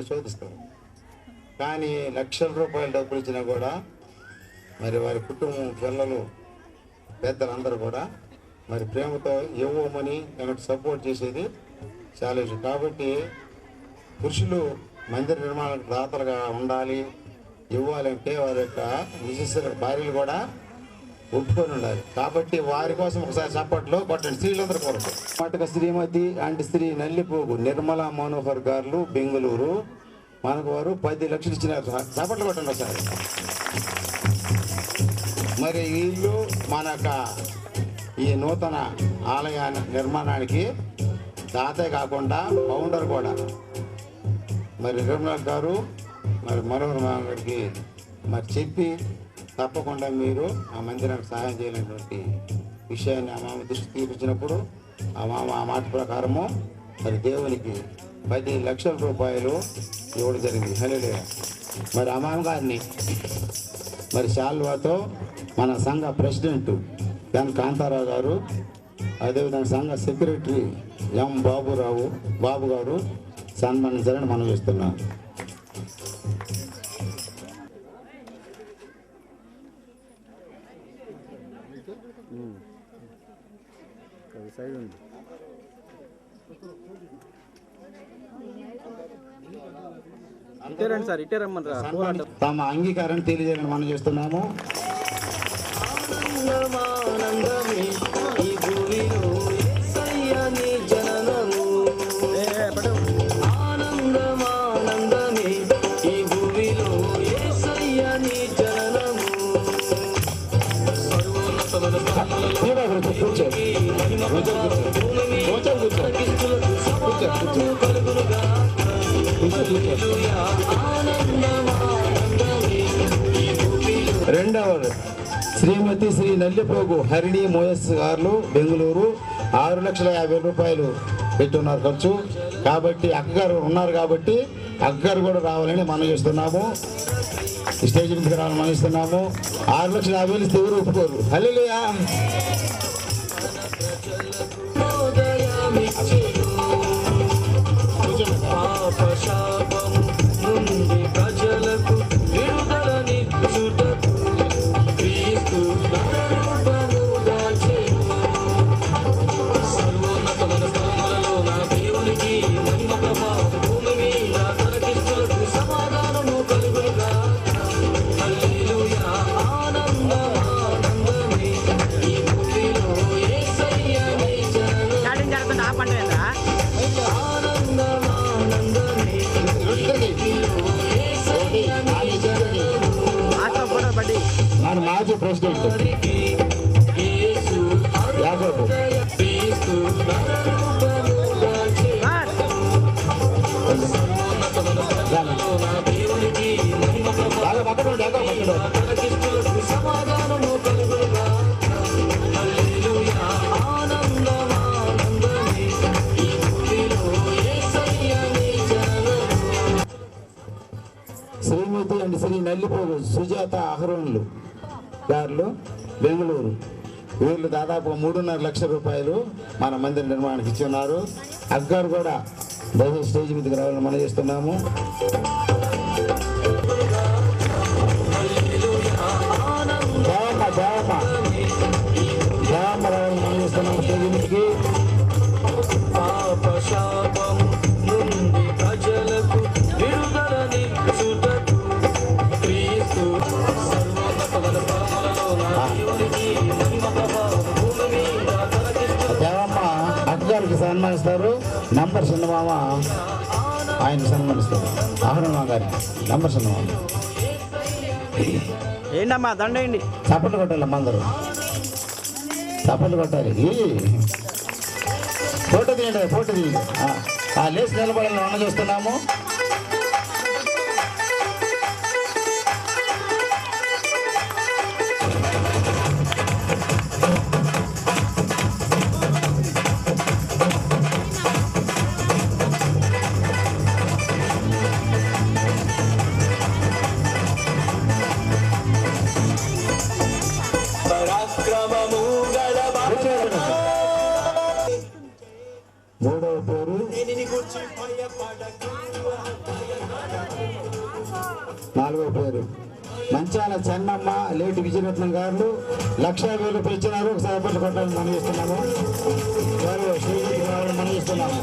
శోధిస్తారు. కానీ లక్షల రూపాయల డబ్బులు ఇచ్చినా కూడా మరి వారి కుటుంబం, పిల్లలు, పెద్దలందరూ కూడా మరి ప్రేమతో ఇవ్వమని ఏమంటే సపోర్ట్ చేసేది చాలా విషయం. కాబట్టి పురుషులు మందిర నిర్మాణానికి దాతలుగా ఉండాలి, ఇవ్వాలంటే వారి యొక్క విశిష్ట భార్యలు కూడా ఒప్పుకొని ఉండాలి. కాబట్టి వారి కోసం ఒకసారి చప్పట్లో కొట్టండి స్త్రీలందరూ కొరకు. మటుక శ్రీమతి అండ్ శ్రీ నల్లిపోగు నిర్మలా మనోహర్ గారు బెంగళూరు మనకు వారు 10 లక్షలు ఇచ్చినారు. చప్పట్లు కొట్టండి ఒకసారి. మరి వీళ్ళు మన ఈ నూతన ఆలయ నిర్మాణానికి దాతే కాకుండా ఫౌండర్ కూడా మరి నిర్మలా గారు మరి మనోహర్ గారికి మరి చెప్పి తప్పకుండా మీరు ఆ మందిరానికి సహాయం చేయలేనటువంటి విషయాన్ని ఆ మామ దృష్టి తీర్చినప్పుడు ఆ మామ ఆ మాట ప్రకారము మరి దేవునికి 10 లక్షల రూపాయలు ఇవ్వడం జరిగింది. హల్లెలూయా. మరి ఆ మామ గారిని మరి శాల్వాతో మన సంఘ ప్రెసిడెంట్ ఎన్ కాంతారావు గారు, అదేవిధంగా సంఘ సెక్రటరీ ఎం బాబు గారు సన్మానించాలని మనం చేస్తున్నాం. తమ అంగీకారాన్ని తెలియజేయాలని మనం చేస్తున్నాము. రెండవది శ్రీమతి శ్రీ నల్లిపోగు హరిణి మోయస్ గారు బెంగళూరు 6,50,000 రూపాయలు పెట్టున్నారు ఖర్చు. కాబట్టి అక్కగారు ఉన్నారు కాబట్టి అక్కగారు కూడా రావాలని మనం చేస్తున్నాము. స్టేజ్ మీదకి రావాలని మనం ఇస్తున్నాము. 6,50,000 ఇస్తే ఎవరు ఒప్పుకోరు. హల్లెలూయా. మాజీ ప్రెసిడెంట్ యాకోబు శ్రీమతి అండ్ శ్రీ నల్లిపోగు సుజాత అహరోన్లు గారు బెంగళూరు వీళ్ళు దాదాపు 3.5 లక్షల రూపాయలు మన మందిర నిర్మాణానికి ఇచ్చి ఉన్నారు. అక్గారు కూడా దయచేసి స్టేజ్ మీదకి రావాలని మనం చేస్తున్నాము. దేవమ్మ రావాలని మనం చేస్తున్నాము స్టేజ్ మీదకి. దేవమ్మ అక్కగారికి సన్మానిస్తారు. నంబర్ చిన్నమామ ఆయన సన్మానిస్తారు. ఆహరణ గారి నంబర్ చిన్నమామ. ఏంటమ్మా దండేయండి. చప్పట్లు కొట్టాలమ్మా, అందరూ చప్పట్లు కొట్టాలి. ఫోటో తీయండి, ఫోటో తీయండి. లేచి నిలబడాలని మనం చూస్తున్నాము. మూడవ పేరు, నాలుగవ పేరు మంచాల చెన్నమ్మ లేటి విజయరత్నం గారు 1,50,000 రూపాయలు ఇచ్చినారు. ఒకసారి అప్పట్లు కొట్టాలని మనం ఇస్తున్నాము. వారు శ్రీజీకి రావాలని మనం ఇస్తున్నాము.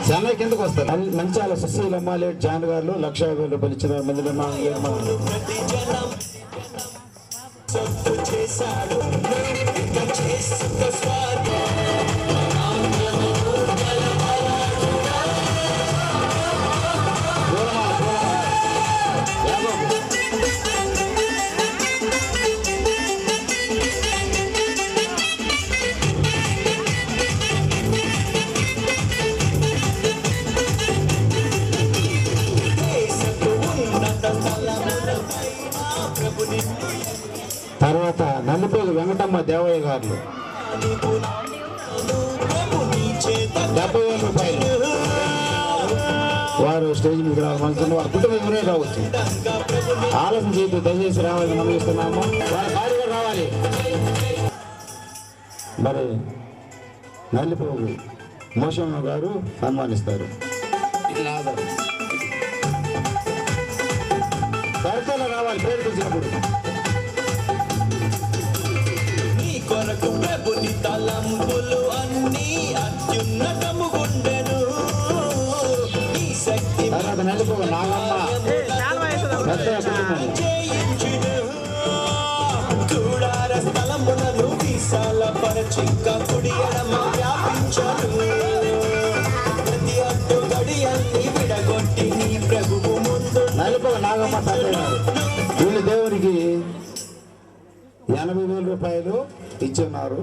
చెన్నై కిందకు వస్తారు. మంచాల సుశీలమ్మ లేట్ జాన్ గారు 1,50,000 రూపాయలు ఇచ్చిన మందిలో తర్వాత నల్లిపోగు వెంకటమ్మ దేవయ్య గారు 70,000 రూపాయలు. వారు స్టేజ్ మీద రావాల్సిన వారి కుటుంబమే రావచ్చు. ఆలస్యం చేయదు, దయచేసి రావాలని మనం ఇస్తున్నాము. వారి భార్య రావాలి. మరి నల్లిపోగు మోషమ్మ గారు సన్మానిస్తారు. దర్శనం రావాలి పేరు తెచ్చినప్పుడు. కొరకు ప్రభుని తలంపులు అన్ని అత్యున్నతము గుండెను. ఈ శక్తి చూడార స్థలములను విశాల పరచిక కుడి ఎడమ వ్యాపించను. ప్రతి అడ్డు గడియల్ని విడగొట్టి నీ ప్రభువు ముందు నాగమ్మ వీళ్ళు దేవునికి 80,000 రూపాయలు ఇచ్చున్నారు.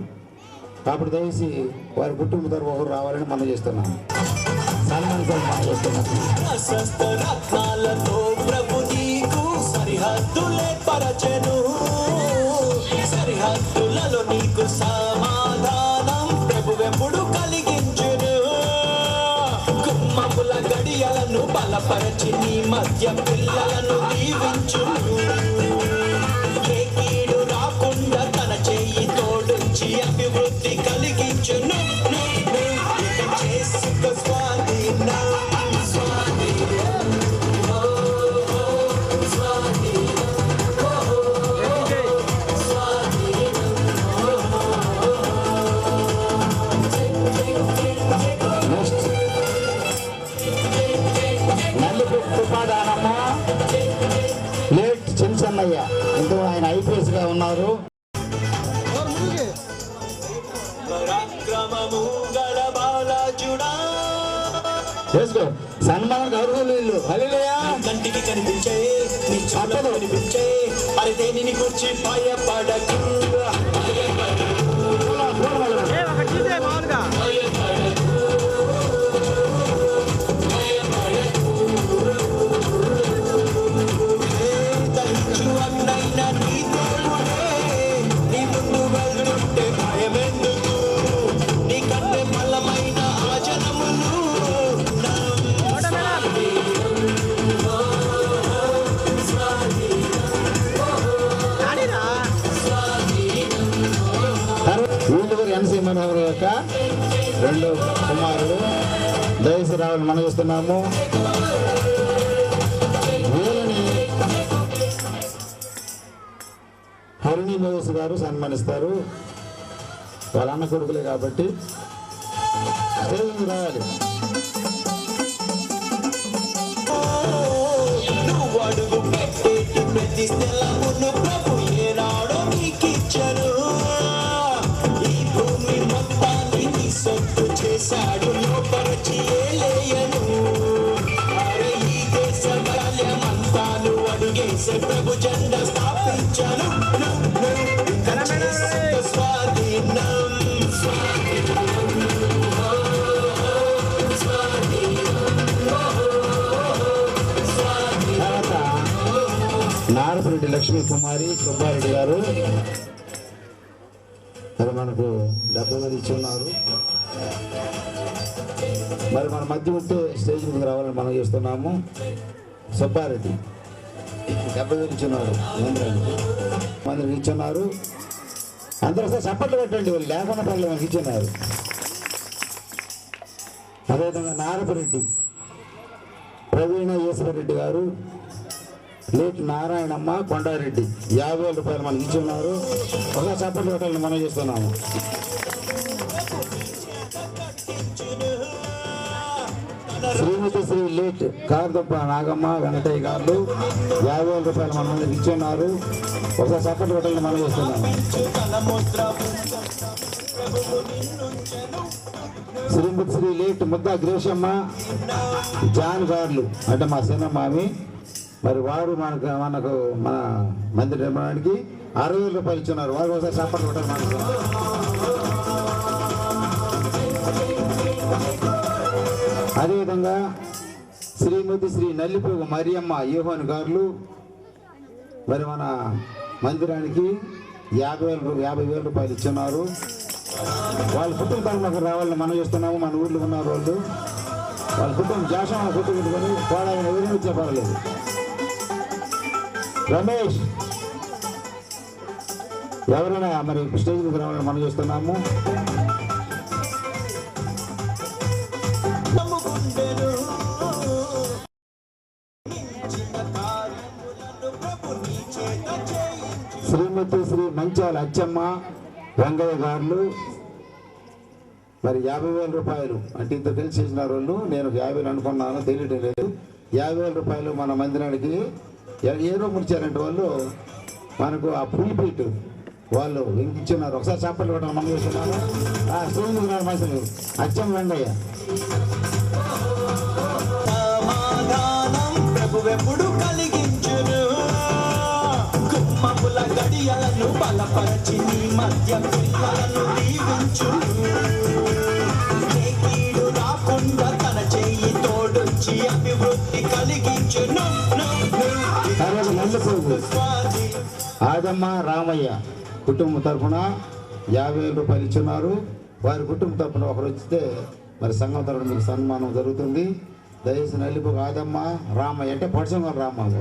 కాబట్టి దయచేసి వారి కుటుంబ తరఫు ఒకరు రావాలని మనం చేస్తున్నాము. రత్నాలతో ప్రభు నీకు సరిహద్దులే పరచెను. సరిహద్దులలో నీకు సమాధానం ప్రభువెప్పుడు కలిగించును. గుమ్మముల గడియలను బలపరచి నీ మధ్య పిల్లలను దీవించును. అభివృద్ధి కలిగించును. చేసుకో స్వాధీనం. లేట్ చిన్నయ్య ఇందులో ఆయన IPS గా ఉన్నారు. సన్మానానికి అర్హులు వీళ్ళు. కనిపించే నీ చూపులకు కనిపించే అరే దేనిని గురించి భయపడకు దహించు అన్నైనా నీ దేవుడే నీ ముందు వెళ్తుంటే భయమెందుకు నీ కన్నే బలమైన ఆ జనములు వీళ్ళుగారు ఎన్సీ మనోహర్ యొక్క 2 కుమారుడు దయచేసి రావాలని మనం చూస్తున్నాము. వీళ్ళని హరిణి మోస్ గారు సన్మానిస్తారు. వాళ్ళ అన్న కొడుకులే కాబట్టి స్టేజ్ మీద రావాలి. నువ్వు అడుగు పెట్టేటి ప్రతి స్థలమును ప్రభు ఏనాడో నీకిచ్చను ఈ భూమి మొత్తాన్ని నీ సొత్తు చేశాడు లోపరచి ఏలేయను అరే ఈ దేశ బాల్యమంతా నువ్వు అడుగేసే ప్రభు జెండా స్థాపించను స్వాధీనం తర్వాత నారపురెడ్డి లక్ష్మీ కుమారి సుబ్బారెడ్డి గారు మరి మనకు 70 మంది ఇచ్చి ఉన్నారు. మరి మన మధ్య ఉంటే స్టేజ్ మీద రావాలని మనం చేస్తున్నాము. సుబ్బారెడ్డి 70 మంది ఇచ్చున్నారు. మంది ఇచ్చున్నారు. అందరూ ఒకసారి చప్పట్లు పెట్టండి. వాళ్ళు లేకుండా పనులు మనకి ఇచ్చున్నారు. అదేవిధంగా నారపురెడ్డి ప్రవీణ ఈశ్వరరెడ్డి గారు, లేట్ నారాయణమ్మ కొండారెడ్డి 50,000 రూపాయలు మనకి ఇచ్చి ఉన్నారు. ఒకసారి చప్పట్లు పెట్టాలని మనం చేస్తున్నాము. శ్రీమతి శ్రీ లేట్ కార్దప్ప నాగమ్మ వెంకటయ్య గారు 50,000 రూపాయలు మన మందికి ఇచ్చి ఉన్నారు. ఒకసారి చప్పట్లు పెట్టాలని మనం చేస్తున్నాము. శ్రీమతి శ్రీ లేట్ ముద్ద గ్రేషమ్మ జాన్ గార్లు అంటే మా సిన్నమామి, మరి వారు మనకు మన మందిర నిర్మాణానికి 60,000 రూపాయలు ఇచ్చున్నారు. వారు ఒకసారి చప్పట్లు పెట్టాలి మనకు. అదేవిధంగా శ్రీమతి శ్రీ నల్లిపోగు మరియమ్మ యోహాను గారులు మరి మన మందిరానికి 50,000 రూపాయలు ఇచ్చున్నారు. వాళ్ళ కుటుంబ తరఫున రావాలని మనం చేస్తున్నాము. మన ఊళ్ళో ఉన్నారు వాళ్ళు. వాళ్ళ కుటుంబం జాషం కుటుంబం పెట్టుకొని పోడాలని ఎవరైనా చెప్పలేదు. రమేష్ ఎవరైనా మరి స్టేజ్ మీద రావాలని మనం చేస్తున్నాము. శ్రీమతి శ్రీ మంచాల అచ్చమ్మ వెంగయ్య గారు మరి 50,000 రూపాయలు అంటే ఇంత కలిసి చేసిన వాళ్ళు. నేను 50,000 అనుకున్నాను, తెలియటం లేదు. 50,000 రూపాయలు మన మందిరానికి ఏ రూమ్ ఇచ్చారంటే వాళ్ళు మనకు ఆ పులిపీట్ వాళ్ళు ఇచ్చిన్నారు. ఒకసారి చప్పట్లు పెట్టడం మనం చేస్తున్నాను. శ్రీనివాస మనుషులు అచ్చమ్మ వెంగయ్య. సమాధానం ప్రభువెప్పుడు కలిగించును కుమ్మముల గడియలను బలపరచి నీ మధ్య పిల్లలను దీవించును ఏ కీడు రాకుండా తన చెయ్యి తోడొచ్చి అభివృద్ధి కలిగించును ఆదమ్మ రామయ్య కుటుంబం తరఫున 50,000 రూపాయలు ఇచ్చున్నారు. వారి కుటుంబం తరఫున ఒకరు వచ్చితే మరి సంఘం తరఫున మీకు సన్మానం జరుగుతుంది. దయచేసి నల్లిపోక ఆదమ్మ రామయ్య అంటే పడిసంగం రామయ్య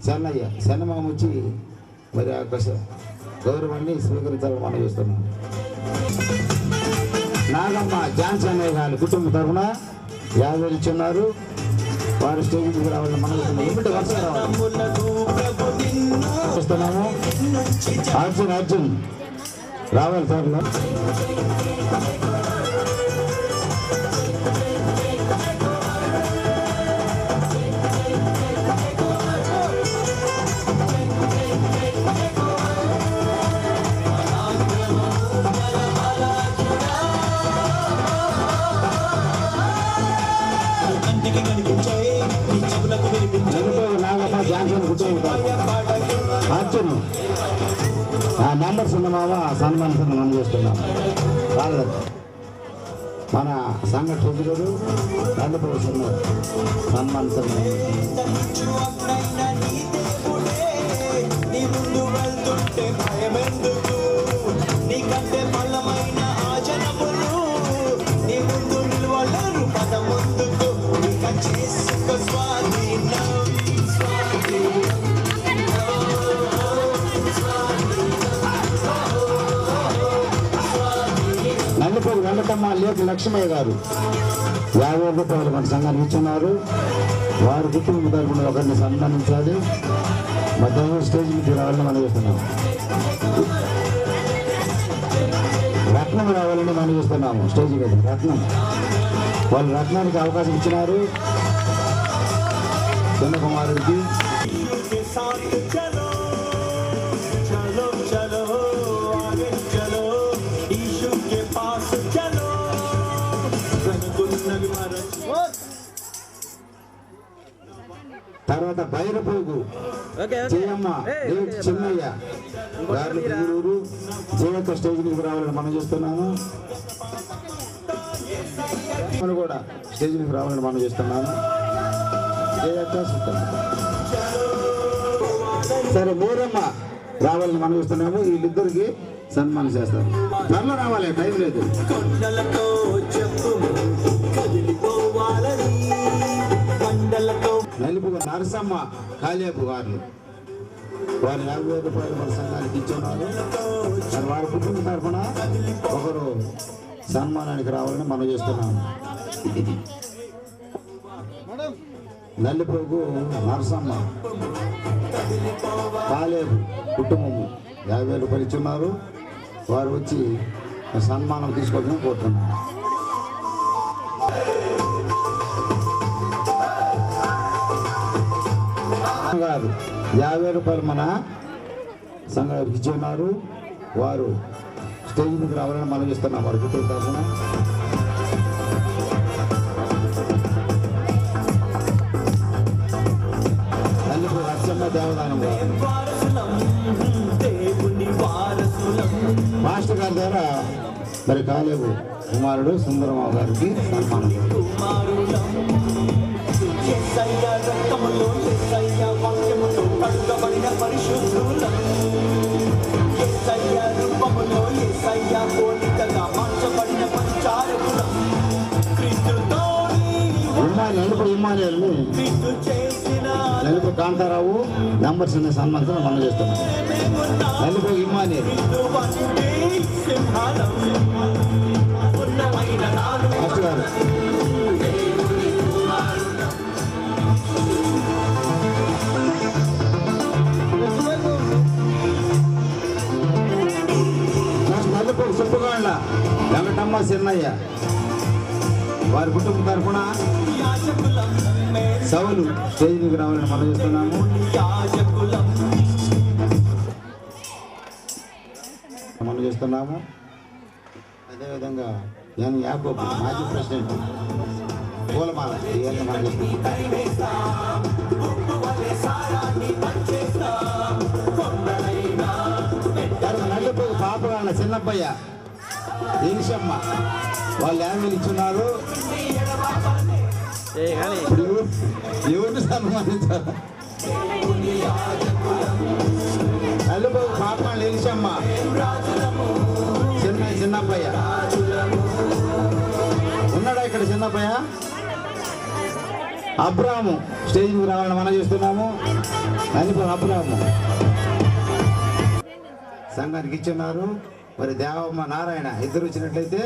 చెన్నయ్య చెన్నమామ వచ్చి మరి ఆ గౌరవాన్ని స్వీకరించాలని మనం చూస్తున్నాం. నాగమ్మ జాన్ చెన్నయ్య గారి కుటుంబం తరఫున 50,000 ఇచ్చున్నారు. వారు స్టేజ్ మీద రావాలని మనం ఏమిటి వర్షం రావాలిస్తున్నాము. అర్జున్ రావాలి సార్. కంటికి కనిపించే నీ చెవులకు వినిపించే మెంబర్స్ ఉన్నమావ సన్మానించడం మనం చేస్తున్నాము. రాలేదు మన సంఘ ట్రెజరరు నందపూర్ సన్మానించడం. నీకంటే బలమైన ఆచరణలు నీ ముందు నిలవలేరు పద ముందుకు ఇక చేసుకో స్వాధీనం. నల్లపూడి వెంకటమ్మ లేక లక్ష్మయ్య గారు 50 రూపాయలు మన సంఘానికి ఇచ్చున్నారు. వారి కుటుంబ తరపున ఒకరిని సన్మానించాలి. మధ్యాహ్నం స్టేజ్ మీద రావాలని మనం చేస్తున్నాము. రత్నం రావాలని మనం చేస్తున్నాము. స్టేజ్ మీద రత్నం, వాళ్ళు రత్నానికి అవకాశం ఇచ్చినారు. చిన్న కుమారుడికి తర్వాత బైరపోగు జయమ్మ చిన్నయ్య గారి ఊరు జయక్క స్టేజ్ మీద రావాలని మనం చేస్తున్నాము. మనం కూడా స్టేజ్ మీద రావాలని మనం చేస్తున్నాము. జయక్క సరే మూరమ్మ రావాలని మనం చేస్తున్నాము. వీళ్ళిద్దరికి సన్మానం చేస్తారు. త్వరలో రావాలి, టైం లేదు. నలుపుగా నరసమ్మ కాళేపు గారు వారు 50 రూపాయలు మన సంఘానికి ఇచ్చున్నారు. వారి కుటుంబ తరఫున ఒకరు సన్మానానికి రావాలని మనం చేస్తున్నాము. నల్లిపోగు నరసమ్మ కాళేపు కుటుంబము 50 రూపాయలు ఇచ్చున్నారు. వారు వచ్చి సన్మానం తీసుకోవాలని కోరుతున్నాను. గారు 50 రూపాయలు మన సంఘానికి ఇచ్చి ఉన్నారు. వారు స్టేజ్ మీద రావాలని మనం ఇస్తున్నాం. వారి కుటుంబ తరఫున నల్లిపూడి అచ్చమ్మ దేవదానం గారు మాస్టర్ గారి ద్వారా మరి కాలేవు కుమారుడు సుందరరావు గారికి సన్మానం. నలుపుడు ఇమ్మానుయేల్ని నలుపు కాంతారావు నంబర్స్ అనే సన్మానం మనం చేస్తున్నాం. నలుపు ఇమ్మానుయేల్ మాస్టర్ గారు నలుపు సుబ్బగాళ్ళ వెంకటమ్మ చిన్నయ్య వారి కుటుంబం తరఫున సౌలు స్టేజ్ మీద రావాలని మనం చేస్తున్నాము. మనం చేస్తున్నాము. అదేవిధంగా నేను యాకోబు మాజీ ప్రెసిడెంట్ పూలమాల ఇవన్నీ మనం చేస్తున్నాం. నల్లపోగు పాపగాళ్ళ చిన్నప్పయ్య ఏలిషమ్మ వాళ్ళు 50 ఇచ్చున్నారు. ఎవరిని సన్మానించారు? నల్లపోగు పాపగాళ్ళ ఏలిషమ్మ చిన్నప్పయ్య ఉన్నాడా ఇక్కడ? చిన్నప్పయ్య అబ్రాము స్టేజ్ మీద రావాలని మనం చేస్తున్నాము. నల్లపోగు అబ్రాము సంఘానికి ఇచ్చున్నారు. మరి దేవమ్మ నారాయణ ఇద్దరు వచ్చినట్లయితే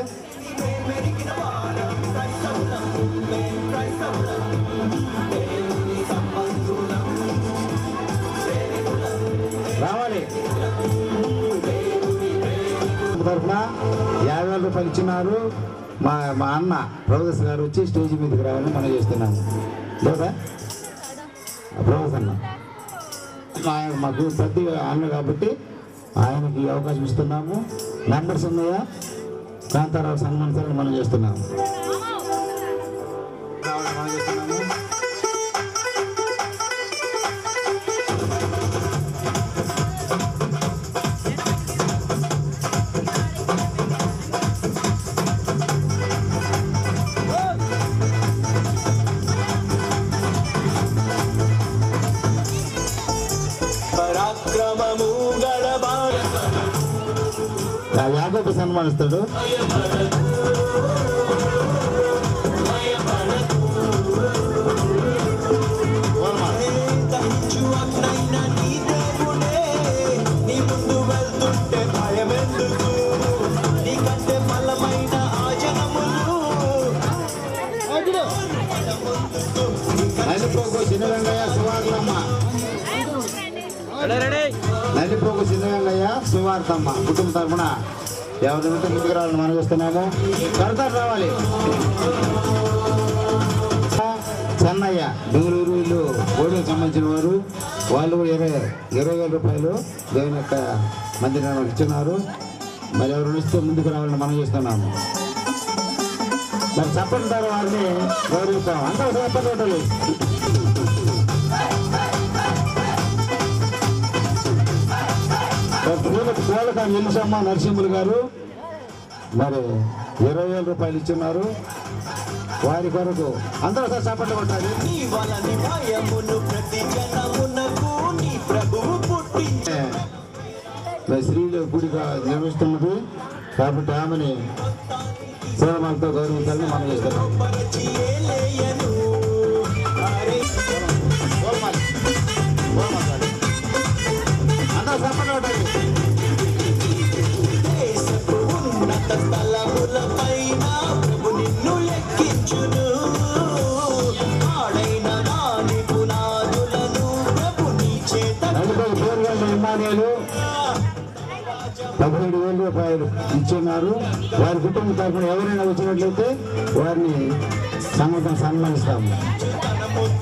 రావాలి. తరఫున 50 రూపాయలు ఇచ్చినారు. మా అన్న ప్రొఫెసర్ గారు వచ్చి స్టేజ్ మీదకి రావాలని మనం చేస్తున్నాము. లేదా ప్రొఫెసర్ అన్న మాకు పెద్ద అన్న కాబట్టి ఆయనకి అవకాశం ఇస్తున్నాము. నంబర్స్ ఉన్నాయా? కాంతారావు సన్మానించాలని మనం చేస్తున్నాము. కూడా సన్మానిస్తాడు. నల్లిపోకు చిన్న వెంగయ్య సువార్తమ్మ, నల్లిపోకు చిన్న వెంగయ్య సువార్తమ్మ కుటుంబ తరఫున ఎవరి ముందుకు రావాలని మనం చూస్తున్నాము. కడతారు రావాలి. చెన్నయ్య బెంగళూరు వీళ్ళు ఓడికి సంబంధించిన వారు, వాళ్ళు కూడా 20,000 రూపాయలు దేవుని యొక్క మందిరానికి ఇచ్చినారు. మరి ఎవరు ఇస్తే ముందుకు రావాలని మనం చూస్తున్నాము. మరి చెప్పంటారు వారిని గౌరవిస్తాం. అంతా చెప్పండి. పూలక నిలుసమ్మ నరసింహులు గారు మరి 20,000 రూపాయలు ఇచ్చున్నారు. వారి కొరకు అందరూ ఒకసారి చప్పట్లు కొట్టాలి. శ్రీలు గుడిగా నిర్వహిస్తున్నది కాబట్టి ఆమెని సేవలతో గౌరవించాలని మనం చేస్తున్నాం. అందరూ చప్పట్లు కొట్టాలి. నిర్మాణాలు 17,000 రూపాయలు ఇచ్చున్నారు. వారి కుటుంబ తరఫున ఎవరైనా వచ్చినట్లయితే వారిని సంఘటన సన్మానిస్తాము.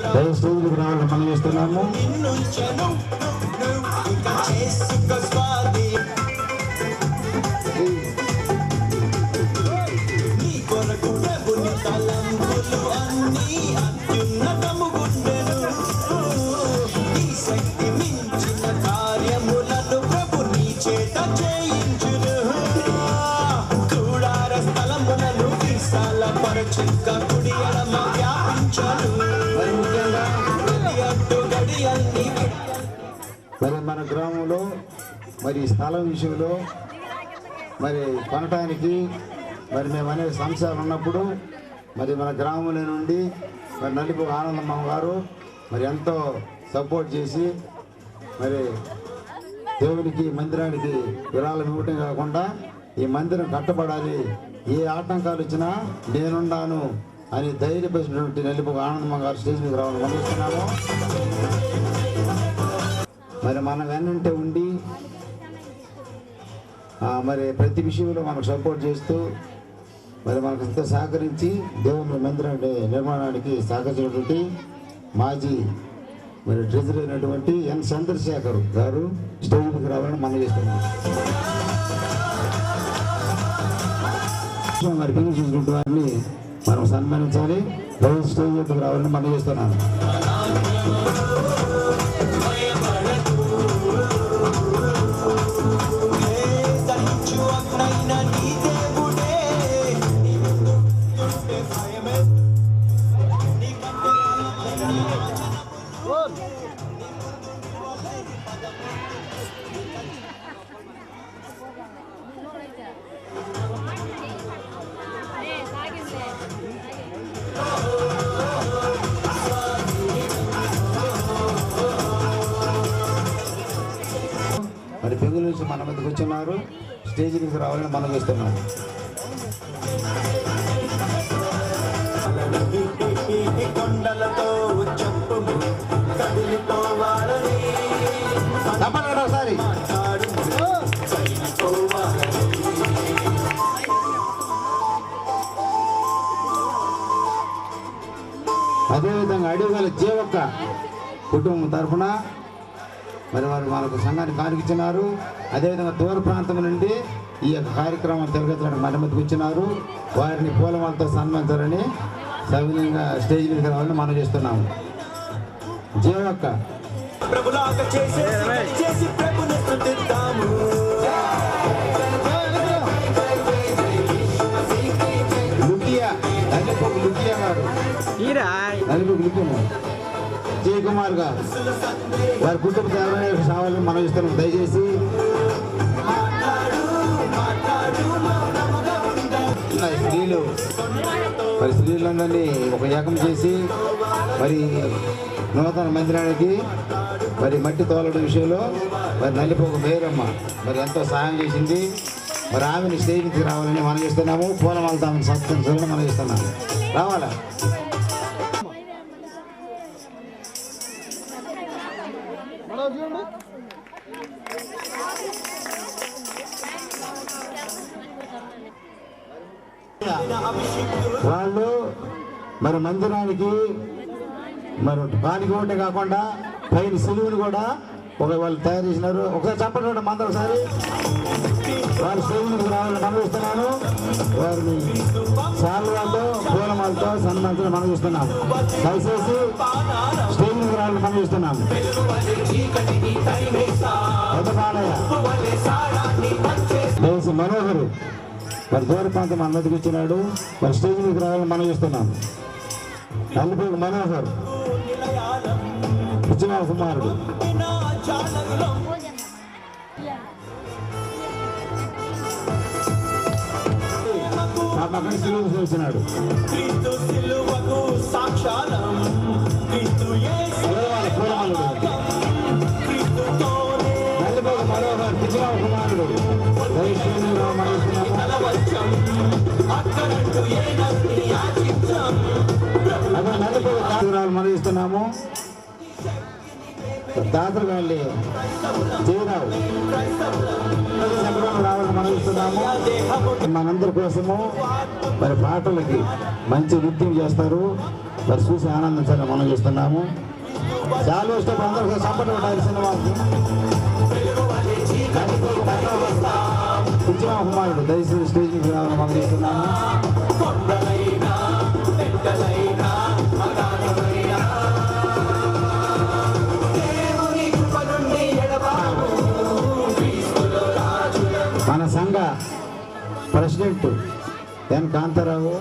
స్టేజ్లకు రావాలని మనం చేస్తున్నాము. మరి మన గ్రామంలో మరి స్థలం విషయంలో మరి కొనటానికి మరి మేము అనేక సంశయాలు ఉన్నప్పుడు మరి మన గ్రామంలో నుండి మరి నలుపు ఆనందమ్మ గారు మరి ఎంతో సపోర్ట్ చేసి మరి దేవునికి మందిరానికి విరాళం ఇవ్వటం కాకుండా ఈ మందిరం కట్టబడాలి, ఏ ఆటంకాలు వచ్చినా నేనున్నాను అని ధైర్యపరిచినటువంటి నలుపు ఆనందమ్మ గారు స్టేజ్ మీద రావాలని పంపిస్తున్నాము. మరి మన వెన్నంటే ఉండి మరి ప్రతి విషయంలో మనకు సపోర్ట్ చేస్తూ మరి మనకు ఎంతో సహకరించి దేవుని మందిరం నిర్మాణానికి సహకరించినటువంటి మాజీ మరి ట్రెజరీ అయినటువంటి ఎన్ చంద్రశేఖర్ గారు స్టేజ్కి రావాలని మనం చేస్తున్నాం. మరి పిల్లలు చూసుకుంటే వారిని మనం సన్మానించాలి. స్టేజ్ వద్దకు రావాలని మనం చేస్తున్నాను. మరి పెగుల నుంచి మన మధ్యకు వచ్చిన్నారు. స్టేజ్ నుంచి రావాలని మనం చేస్తున్నాం. ఒకసారి అదేవిధంగా అడిగల జీవక్క కుటుంబం తరఫున మరి వారు మనకు సంఘాన్ని కానికిచ్చినారు. అదేవిధంగా దూర ప్రాంతం నుండి ఈ యొక్క కార్యక్రమం తిరగడానికి మన మధ్యకు వచ్చినారు. వారిని పూలమాలతో సన్మానించాలని సవినయంగా స్టేజ్ మీద రావాలని మనం చేస్తున్నాము. జీవక్క లుకియా గారు జయకుమార్ గారు వారి కుటుంబ సేవలను మనం ఇస్తున్నాం. దయచేసి ఉన్నాయి స్త్రీలు. మరి స్త్రీలందరినీ ఒక ఏకం చేసి మరి నూతన మందిరానికి మరి మట్టి తోలడం విషయంలో మరి నల్లిపోక మేరమ్మ మరి ఎంతో సహాయం చేసింది. మరి ఆమెను స్టేజ్ నుంచి రావాలని మనం చేస్తున్నాము. పూలమాలతో ఆమెను సత్కరించాలని మనం చేస్తున్నాము. రావాలా? వాళ్ళు మరి మందిరానికి మరి కానికి ఒకటే కాకుండా పైన సిలువుని కూడా వాళ్ళు తయారు చేసినారు. ఒకసారి చెప్పండి మంది ఒకసారి. వారు స్టేజ్ రావాలని మనం చూస్తున్నాను. వారిని శాలువాతో పూలమాలతో సన్మానించడం మనం చూస్తున్నాము. దయచేసి స్టేజ్ రావాలని మనం చూస్తున్నాము. దయచేసి మనోహరు మరి దూర ప్రాంతం అన్నదికి ఇచ్చినాడు. మరి స్టేజ్ మీదకి రావాలని మనం చూస్తున్నాము. నల్లిపోయి మనోహర్ పిచ్చినా కుమారుడు. సిలువ చూసినాడు. నల్లిపోయి మనోహర్ పిచ్చినా కుమారుడు. మనం ఇస్తున్నాము. దాతలు వెళ్ళి చేయరావు రావాలని మనం ఇస్తున్నాము. మనందరి కోసము మరి పాటలకి మంచి నృత్యం చేస్తారు. మరి చూసి ఆనందించాలని మనం చేస్తున్నాము. చాలా ఇష్టం అందరూ సపోర్ట్ పెట్టాలి సినిమాకి. పిచ్చినా కుమారుడు దయచేసి స్టేజ్ మీద రావాలని మనం చేస్తున్నాము. మన సంఘ ప్రెసిడెంట్ ఎన్ కాంతారావు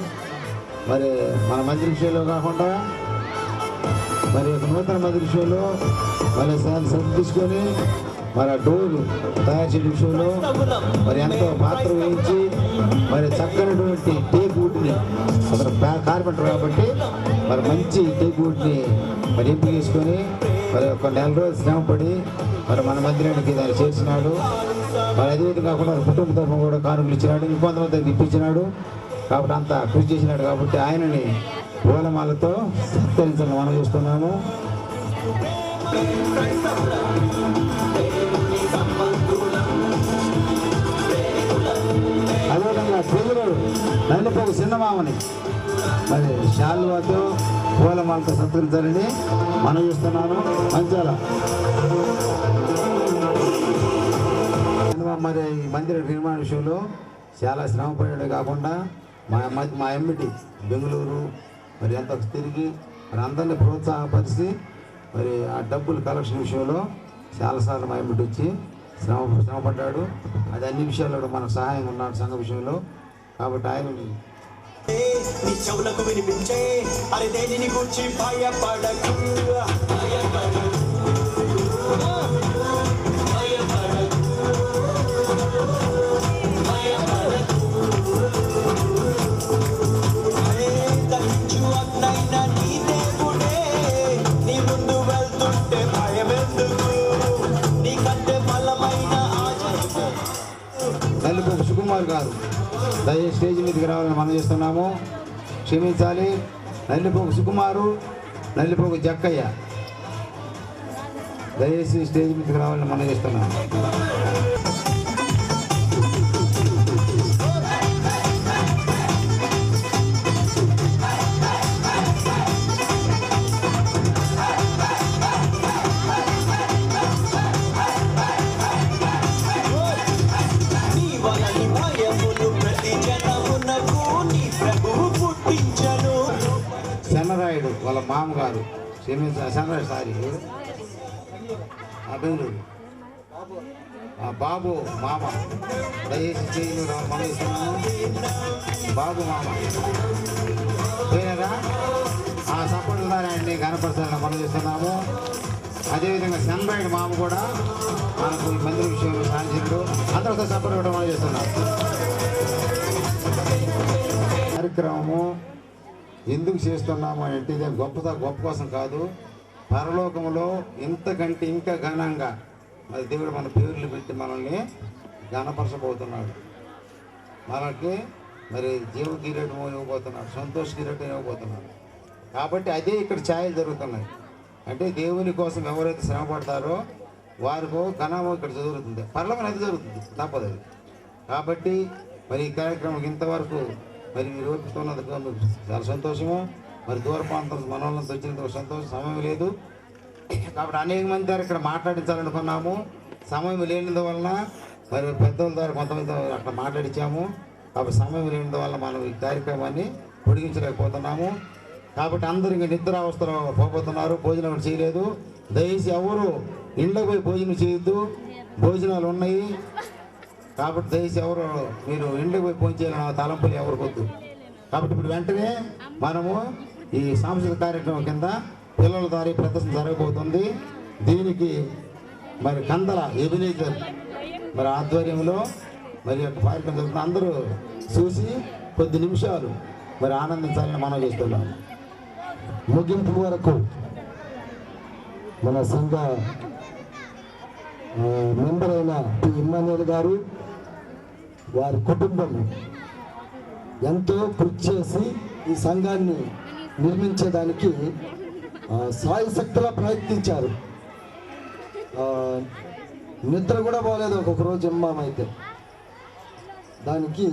మరి మన మంత్రి విషయంలో కాకుండా మరి నూతన మంత్రి విషయంలో మరి శ్రద్ధ తీసుకొని మరి డోర్లు తయారు చేయడం విషయంలో మరి ఎంతో పాత్ర వహించి మరి చక్కనటువంటి టేక్ వుడ్ని అతను కార్పెంటర్ కాబట్టి మరి మంచి టేక్ వుడ్ని మరి ఎంపిక చేసుకొని మరి ఒక నెల రోజులు శ్రమపడి మరి మన మందిరానికి దాన్ని చేర్చినాడు. మరి అదేవిధంగా కాకుండా కుటుంబ తరఫున కూడా కానుకలు ఇచ్చినాడు. ఇంకొంతమంది ఇప్పించినాడు. కాబట్టి అంత కృషి చేసినాడు. కాబట్టి ఆయనని పూలమాలతో సత్కరించాలని మనం చూస్తున్నాము. అదేవిధంగా ట్రెజరర్ నల్లిపోక చిన్నమామని మరి శాలువాతో పూలమాలతో సత్కరించాలని మనం చూస్తున్నాను. మంచాల మరి ఈ మందిర నిర్మాణ విషయంలో చాలా శ్రమ పడేది కాకుండా మా ఎమ్మిటి బెంగళూరు మరి ఎంత తిరిగి మరి అందరినీ ప్రోత్సాహపరిచి మరి ఆ డబ్బులు కలెక్షన్ విషయంలో చాలాసార్లు మా ఎమ్మిటి వచ్చి శ్రమపడ్డాడు. అది అన్ని విషయాల్లో మనకు సహాయం ఉన్నాడు సంఘ విషయంలో. కాబట్టి ఆయన నీ చెవులకు వినిపించే అరే దేనిని గురించి భయపడకు. నల్లిపోక సుకుమార్ గారు దయచేసి స్టేజ్ మీదకి రావాలని మనం చేస్తున్నాము. క్షమించాలి. నల్లిపోక సుకుమారు, నల్లిపోక జక్కయ్య దయచేసి స్టేజ్ మీదకి రావాలని మనం చేస్తున్నాము. చెన్నరాయుడు వాళ్ళ మామగారు చెన్నరాయుడు సారీ బెంగళూరు బాబు మామ దయచేసి చేయి మనం ఇస్తున్నాము. బాబు మామ పోయినారా ఆ సపోర్ట్ ద్వారా ఆయన్ని కనపరచాలని మనం చేస్తున్నాము. అదేవిధంగా చెన్నరాయుడు మామ కూడా మనకు ఈ మందిర విషయంలో సాధించాడు. అందరితో సపోర్ట్ కూడా మనం చేస్తున్నాము. కార్యక్రమము ఎందుకు చేస్తున్నాము అంటే ఇదే గొప్ప కోసం కాదు. పరలోకంలో ఇంతకంటే ఇంకా ఘనంగా మరి దేవుడు మన పేర్లు పెట్టి మనల్ని ఘనపరచబోతున్నాడు. మనకి మరి జీవ కిరీటం ఇవ్వబోతున్నాడు, సంతోష కిరీటం ఇవ్వబోతున్నాడు. కాబట్టి అదే ఇక్కడ ఛాయలు జరుగుతున్నాయి. అంటే దేవుని కోసం ఎవరైతే శ్రమ పడతారో వారికి ఘనము ఇక్కడ జరుగుతుంది, పరలోకం అది జరుగుతుంది, తప్పదు అది. కాబట్టి మరి ఈ కార్యక్రమం ఇంతవరకు మరి మీరు ఓపిస్తున్నందుకు మీకు చాలా సంతోషము. మరి దూర ప్రాంతం మన వాళ్ళంతా వచ్చినందుకు సంతోషం. సమయం లేదు కాబట్టి అనేక మంది ద్వారా ఇక్కడ మాట్లాడించాలనుకున్నాము. సమయం లేనందువలన మరి పెద్దల ద్వారా కొంతమంది అక్కడ మాట్లాడించాము. కాబట్టి సమయం లేనందువల్ల మనం ఈ కార్యక్రమాన్ని పొడిగించలేకపోతున్నాము. కాబట్టి అందరూ ఇంకా నిద్రావస్థలో పోబోతున్నారు, భోజనం చేయలేదు. దయచేసి ఎవరు ఇండ్లకు పోయి భోజనం చేయొద్దు, భోజనాలు ఉన్నాయి. కాబట్టి దయచేసి ఎవరు మీరు ఇండ్లకు పోయి భోజనం చేయాలని తలంపులు ఎవరికి వద్దు. కాబట్టి ఇప్పుడు వెంటనే మనము ఈ సాంస్కృతిక కార్యక్రమం కింద పిల్లల ద్వారా ప్రదర్శన జరగబోతుంది. దీనికి మరి కందల ఎబినేజర్ మరి ఆధ్వర్యంలో మరి యొక్క కార్యక్రమం జరుగుతుంది. అందరూ చూసి కొద్ది నిమిషాలు మరి ఆనందించాలని మనం చేస్తున్నాం. ముగింపు వరకు మన సంఘ మెంబర్ అయిన పి. ఇమ్మాన్యుయల్ గారు వారి కుటుంబం ఎంతో కృషి చేసి ఈ సంఘాన్ని నిర్మించేదానికి సాయశక్తిగా ప్రయత్నించారు. నిద్ర కూడా పోలేదు ఒక్కొక్క రోజు ఇమ్మామైతే. దానికి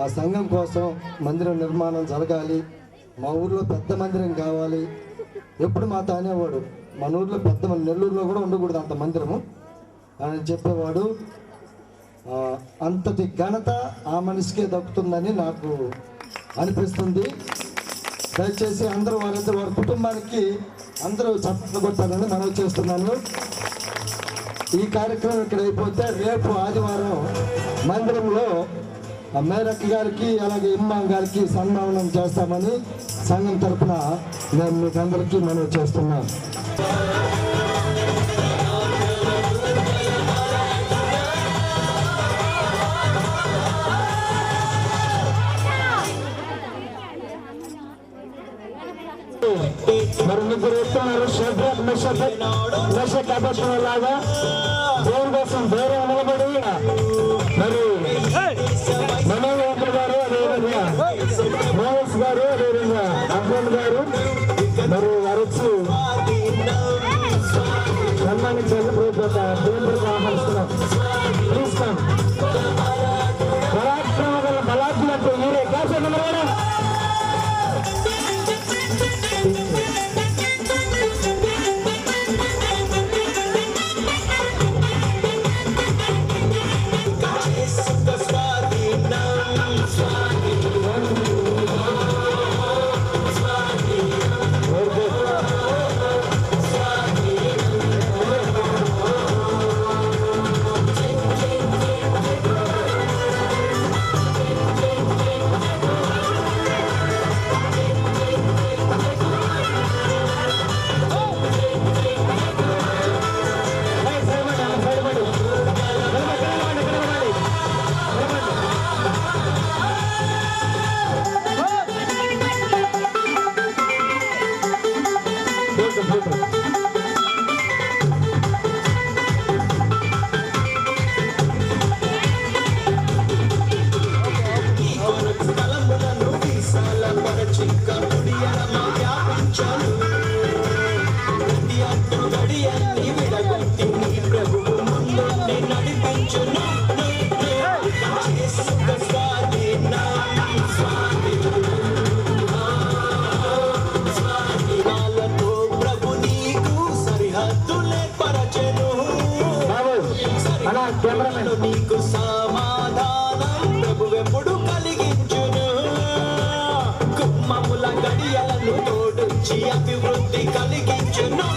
ఆ సంఘం కోసం మందిరం నిర్మాణం జరగాలి, మా ఊర్లో పెద్ద మందిరం కావాలి. ఎప్పుడు మాతో అనేవాడు, మన ఊర్లో పెద్ద నెల్లూరులో కూడా ఉండకూడదు అంత మందిరము అని చెప్పేవాడు. అంతటి ఘనత ఆ మనిషికే దక్కుతుందని నాకు అనిపిస్తుంది. దయచేసి అందరూ వారి కుటుంబానికి అందరూ చప్పట్లు కొట్టాలని మనవి చేస్తున్నాను. ఈ కార్యక్రమం ఇక్కడ అయిపోతే రేపు ఆదివారం మందిరంలో మేరక్ గారికి అలాగే ఇమ్మాం గారికి సన్మానం చేస్తామని సంఘం తరఫున నేను మీకు అందరికీ మనవి చేస్తున్నాను. మరి ముగ్గురు వస్తున్నారు. లాగా దేవుని కోసం వేరే నిలబడి మరి మనోహర్ గారు, అదేవిధంగా మోహన్స్ గారు, అదేవిధంగా అబ్దుల్ గారు మరి వారు వచ్చి సన్మానించారు. దేవుడికి ఆహ్వానిస్తున్నాం. Please come. పరాక్రమ గల బలాత్మ అంటే మీరే క్లాస్ నెంబర్ నీకు సమాధానం ప్రభువెప్పుడు కలిగించును. కుమ్మముల గడియలను తోడుంచి అభివృద్ధి కలిగించును.